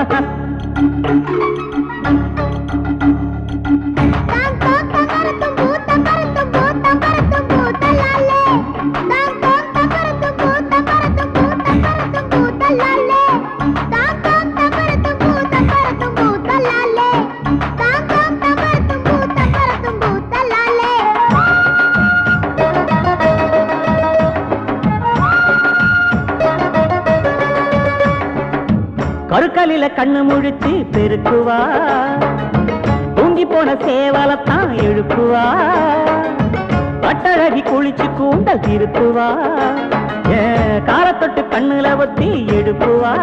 கருக்கலில கண்ணு முழிச்சு பெருக்குவா தூங்கி போன சேவலத்தான் எழுப்புவா பட்டழகி குளிச்சு கூந்தல் திருப்புவா காலத்தொட்டு கண்ணுல ஒத்தி எடுப்புவா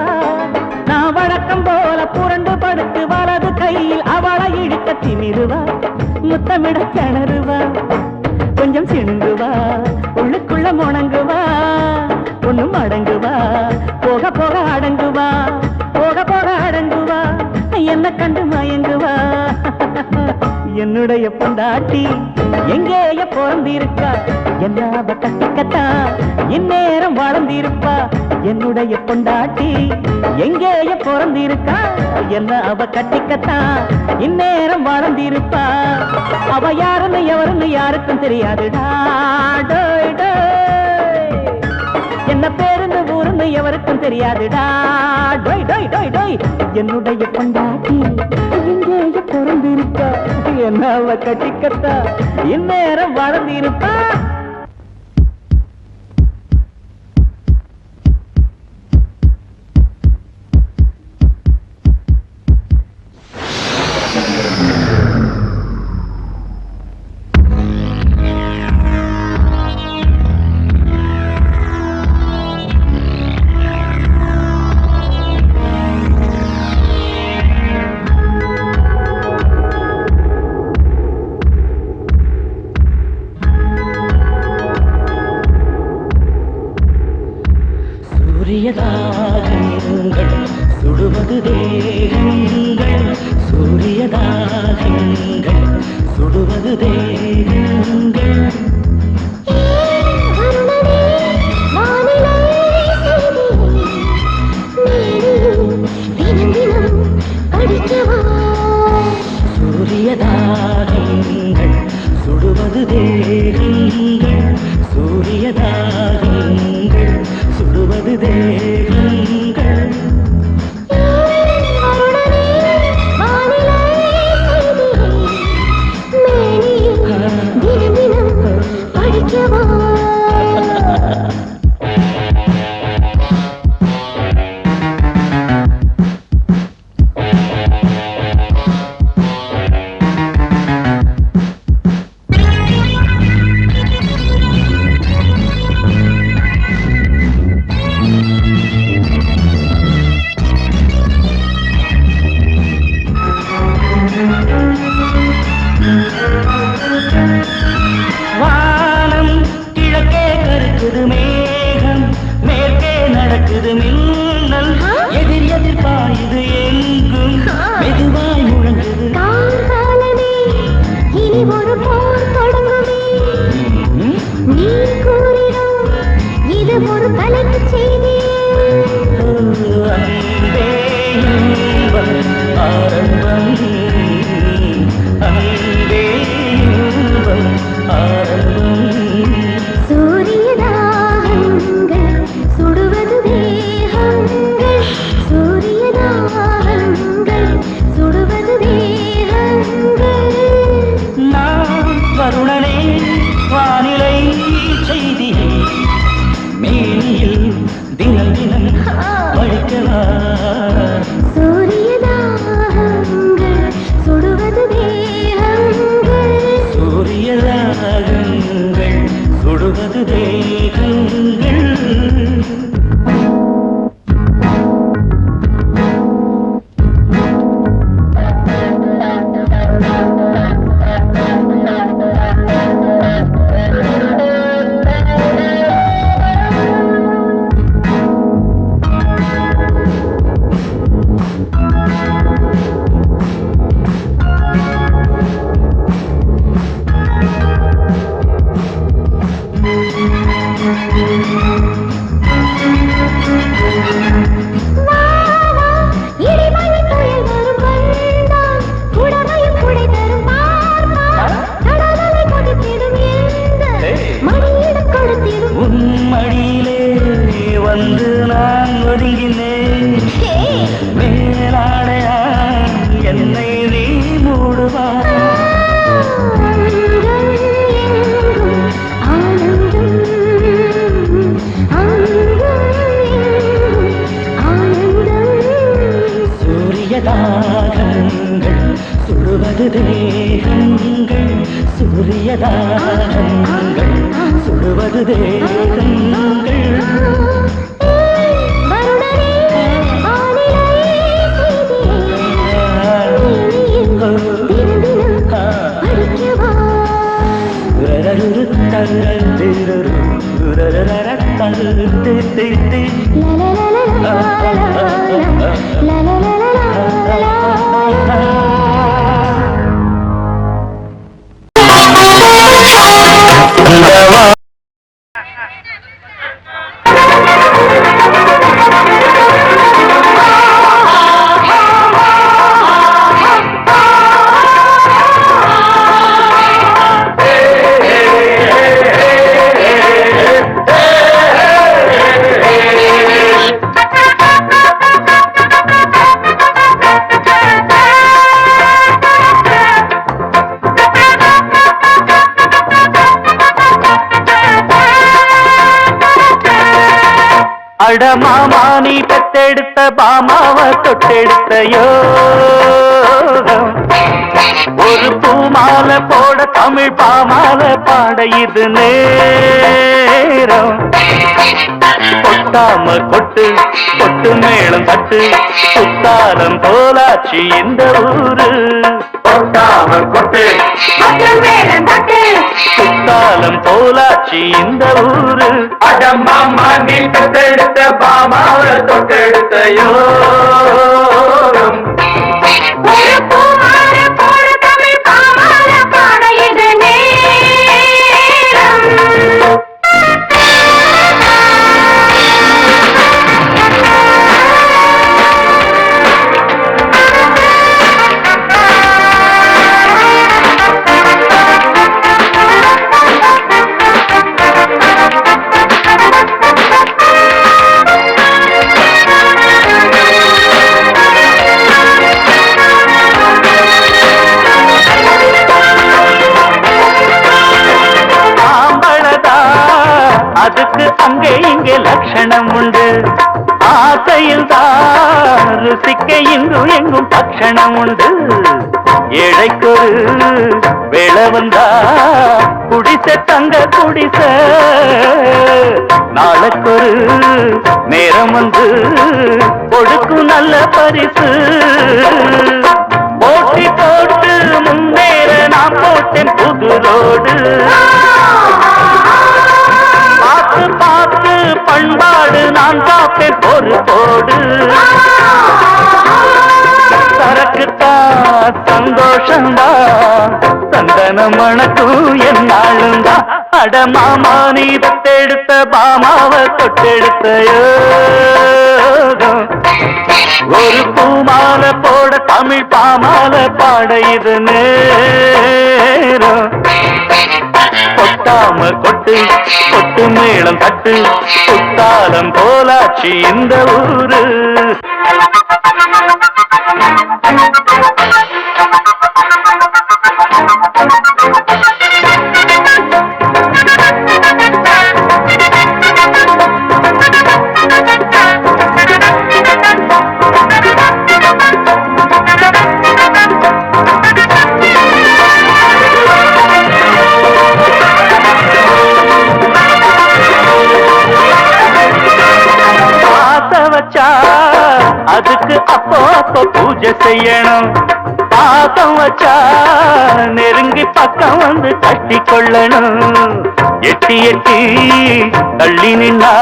நான் வழக்கம் போல புரண்டு படுத்து வலது கையில் அவளை இழுக்க திமிருவா முத்தமிட கிணறுவா கொஞ்சம் சிணுங்குவா உள்ளுக்குள்ள முணங்குவா ஒண்ணும் அடங்குவா போக போக அடங்குவா போக போக அடங்குவா என்ன கண்டு மயங்குவா என்னுடைய பொண்டாட்டி எங்கேய பிறந்திருக்கா என்ன அவ கட்டிக்கத்தான் இந்நேரம் வளர்ந்திருப்பா என்னுடைய பொண்டாட்டி எங்கேய பிறந்திருக்கா என்ன அவ கட்டிக்கத்தான் இந்நேரம் வளர்ந்திருப்பா அவ யாருன்னு எவருன்னு யாருக்கும் தெரியாதுடா டோய் டோய். என்ன பேருந்து ஊருன்னு எவருக்கும் தெரியாதுடா டோய் டோய் டோய் டோய். என்னுடைய பொண்டாட்டி எங்கேய பிறந்திருக்கா என்ன அவ கட்டிக்கத்தா இந்நேரம் வளர்ந்திருப்பா சூரியதாகங்கள் சுடுவது தேகங்கள் சூரியதாகங்கள் சுடுவது தேகங்கள் சூரியதாகங்கள் சுடுவது தேகங்கள் சூரியதாகங்கள் சுடுவது தேகங்கள் ஆரம்பம் அங்கே இன்பம் ஆரம்பம் சூரியதாகங்கள் சுடுவது தேகங்கள் சூரியதாகங்கள் சுடுவது தேகங்கள் நான் வருணனே வானிலை செய்தியை மேனியில் தினம் தினம் படிக்கவா சூரியதாகங்கள் சுடுவது தேகங்கள் சூரியராகங்கள் சுடுவது தேகங்கள் இடிமழை புயல் வரும் வந்தான் குடமையும் குடை தரும் பார்ப்பான் கடலலை கொதித்திடும் எந்த மடியிடம் கொடுத்திடும் உன் மடியிலே வந்து நான் ஒதுங்கினேன் மேலாடையா என்னை நீ மூடுவா சூரியதாகங்கள் சுடுவது தேகங்கள் சூரியதாகங்கள் சுடுவது தேகங்கள் அட மாமா நீ பெத்தெடுத்த பாமாவ தொட்டெடுத்த யோகம் ஒரு பூமாலை போட தமிழ் பாமாலை பாட இது நேரம் கொட்டாம கொட்டு கொட்டு மேளம் தட்டு குத்தாலம் போலாச்சு இந்த ஊரு கொட்டாம கொட்டு குத்தாலம் போலாச்சு இந்த ஊரு அடம்மாமா நீ பெத்தெடுத்த பாமாவ தொட்டெடுத்த யோகம் அதுக்கு அங்கே இங்கே லட்சணம் உண்டு ஆசையில் தான் ருசிக்க இங்கும் எங்கும் பட்சணம் உண்டு ஏழைக்கொரு வேளை வந்தா குடிசை தங்க குடிசை நாளைக்கொரு நேரம் வந்து கொடுக்கும் நல்ல பரிசு போட்டி போட்டு முன்னேற நான் போட்டேன் புது ரோடு பார்த்து பண்பாடு நான் பார்ப்பேன் பொறுப்போடு சரக்குத்தான் சந்தோஷந்தா சந்தனம் மணக்கும் என்னாளுந்தா அட மாமா நீ தத்தெடுத்த பாமாவை தொட்டெடுத்த யோகம் ஒரு பூமாலை போட தமிழ் பாமால பாட இது நேரம். கொட்டாம கொட்டு கொட்டு மேளம் தட்டு குத்தாலம் போலாச்சி இந்த ஊரு. அதுக்கு அப்போ அப்போ பூஜை செய்யணும். பாசம் வச்சா நெருங்கி பக்கம் வந்து கட்டி கொள்ளணும். எட்டி எட்டி தள்ளி நின்னா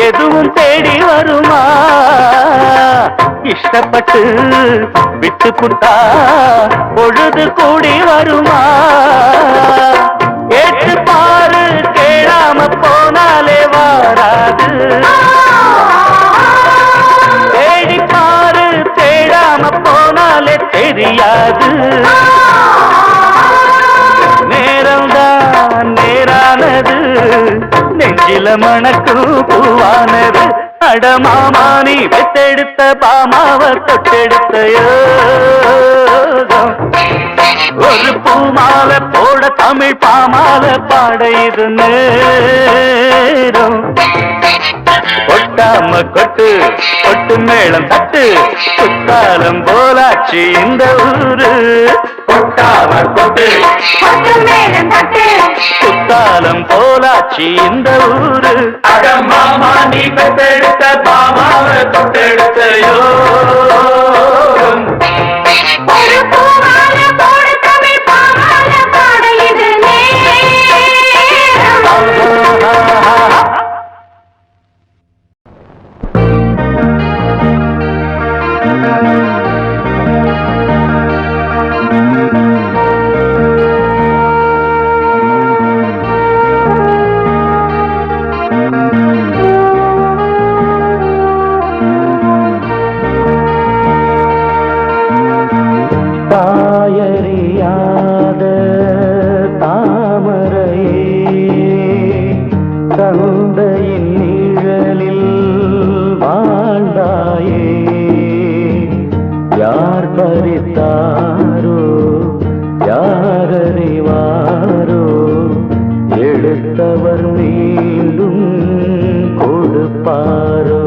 எதுவும் தேடி வருமா? இஷ்டப்பட்டு விட்டு புட்டா பொழுது கூடி வருமா? ஏற்று பாரு கேளாம போனாலே வாராது. தேடி பாரு தேடாம போனாலே தெரியாது. நேரம்தான் நேரானது நெஞ்சில மணக்கும் பூவானது. அடமாமா நீ பெத்தெடுத்த பாமாவ தொட்டெடுத்த யோகம். ஒரு பூமால போட தமிழ் பாமால பாட இது நேரம். கொட்டாம கொட்டு கொட்டு மேளம் தட்டு குத்தாலம் போலாச்சு இந்த ஊரு. கொட்டாம கொட்டு கொட்டு மேளம் தட்டு குத்தாலம் போலாச்சு இந்த ஊரு. அடமாமா நீ பெத்தெடுத்த பாமாவ தொட்டெடுத்த யோகம். ஒரு பூமால போட தமிழ் பாமால பாட இது நேரம். தாயறியாத தாமரையே தந்தையின் நிழலில் வாழ்ந்தாயே. யார் பறித்தாரோ யாரறிவாரோ எடுத்தவர் மீண்டும் கொடுப்பாரோ.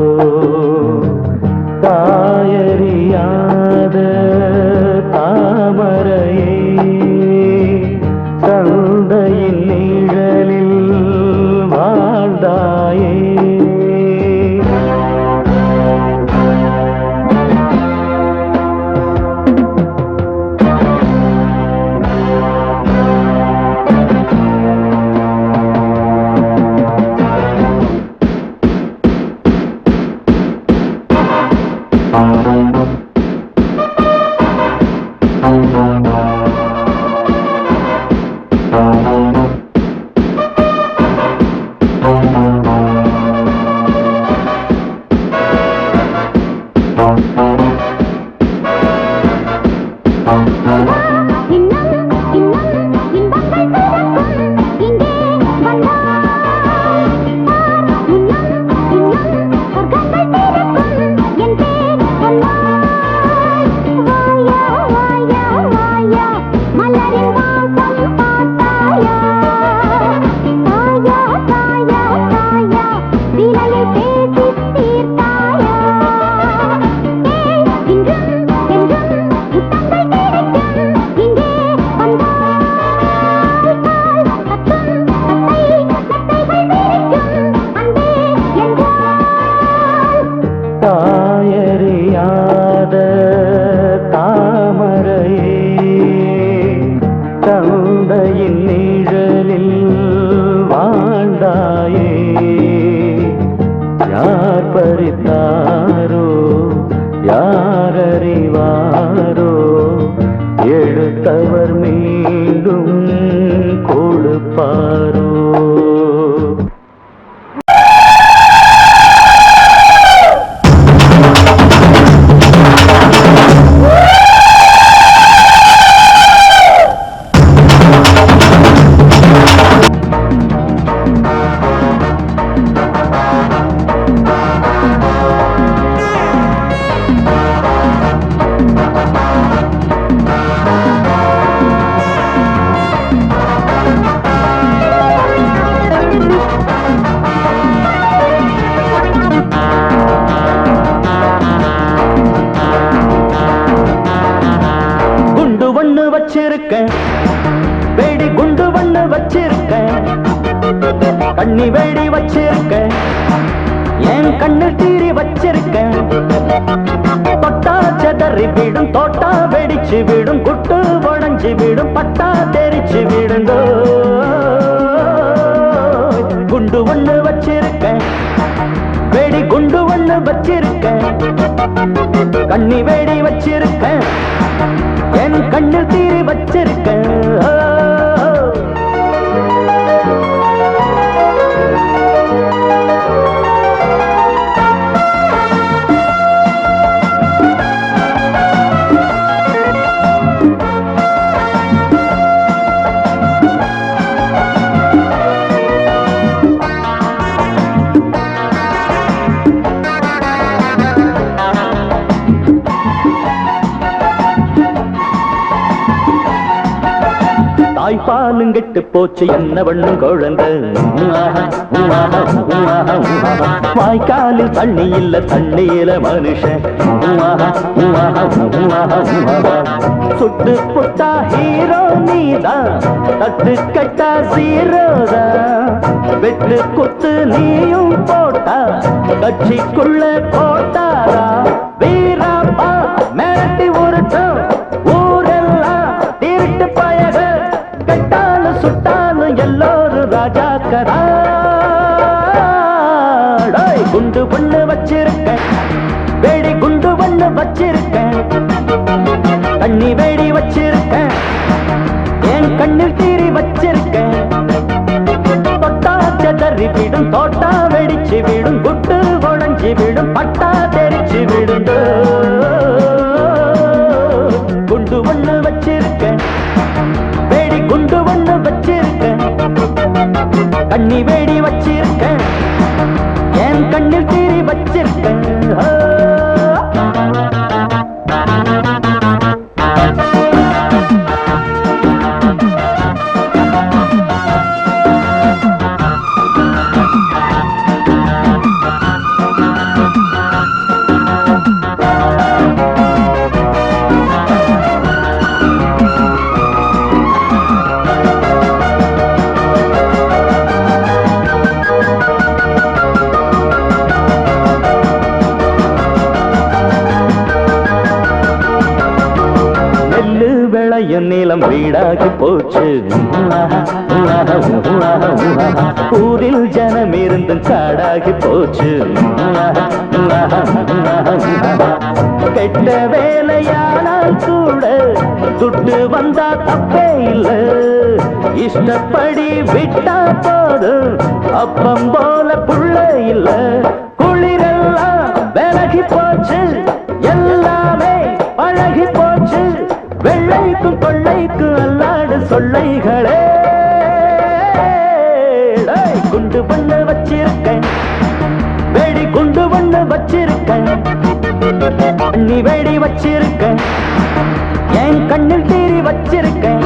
தாயறியாத தாமரையே தந்தையின் நிழலில் வாழ்ந்தாயே. பறித்தாரோ யாரறிவாரோ எடுத்தவர் மீண்டும் கொடுப்பாரோ. வச்சிருக்கேன் வெடி குண்டு ஒண்ணு வச்சிருக்கேன் கண்ணி வெடி வச்சிருக்கேன் என் கண்ணு தீரி வச்சிருக்கேன் தொட்டா செதறி விடும் தோட்டா வெடிச்சு விடும் குட்டு உடஞ்சி விடும் பட்டா தெரிச்சு விடுங்க குண்டு ஒண்ணு வச்சிருக்கேன் வெடி குண்டு ஒண்ணு வச்சிருக்கேன் கண்ணி வெடி வச்சிருக்கேன் என் கண்ணில் தீரி வச்சிருக்கேன் தாய்ப்பாலும் கெட்டு போச்சு என்ன பண்ணும் குழந்தை வாய்க்காலில் தண்ணி இல்ல தண்ணீர மனுஷன் சுட்டு புட்டா ஹீரோ நீதான் தட்டு கட்டா சீரோதான் வெட்டு குத்து நீயும் போட்டா கட்சிக்குள்ள போட்டாரா வீராப்பா மிரட்டி உருட்டும் ஊரெல்லாம் திருட்டு பயக கட்டாலும் சுட்டாலும் எல்லோரும் ராஜாக்கரா குண்டு ஒண்ணு வச்சிருக்கேன் வெடி குண்டு ஒண்ணு வச்சிருக்கேன் கண்ணி வெடி வச்சிருக்கேன் என் கண்ணில் தீரி வச்சிருக்கேன் தொட்டா செதறி விடும் தோட்டா வெடிச்சு விடும் குட்டு உடஞ்சி விடும் பட்டா தெரிச்சு விடுங்க குண்டு ஒண்ணு வச்சிருக்கேன் வெடி குண்டு ஒண்ணு வச்சிருக்கேன் கண்ணி வெடி வச்சிருக்கேன் என் கண்ணில் தீரி வச்சிருக்கேன் நீளம் வீடாகி போச்சு ஊரில் ஜனம் இருந்தும் காடாகி போச்சு கெட்ட வேலையானால் கூட துட்டு வந்தா தப்பே இல்லை இஷ்டப்படி விட்டா போதும் அப்பம் போல புள்ள இல்ல குளிரெல்லாம் விலகி போச்சு எல்லாமே பழகி போச்சு வெள்ளைக்கும் கொள்ளைக்கும் அல்லாடு சொல்லைகளே குண்டு பண்ண வச்சிருக்கேன் வெடி குண்டு பண்ண வச்சிருக்கேன் கண்ணி வெடி வச்சிருக்கேன் என் கண்ணில் தீரி வச்சிருக்கேன்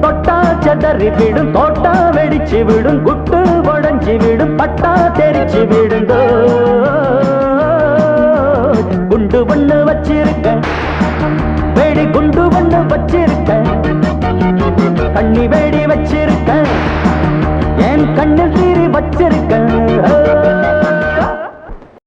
தொட்டா செதறி விடும் தோட்டா வெடிச்சு விடும் குட்டு உடஞ்சி விடும் பட்டா தெரிச்சு விடுங்க குண்டு பண்ண வச்சிருக்கேன் வெடி குண்டு ஒண்ணு வச்சிருக்கேன் கண்ணி வெடி வச்சிருக்கேன் என் கண்ணில் தீரி வச்சிருக்கேன்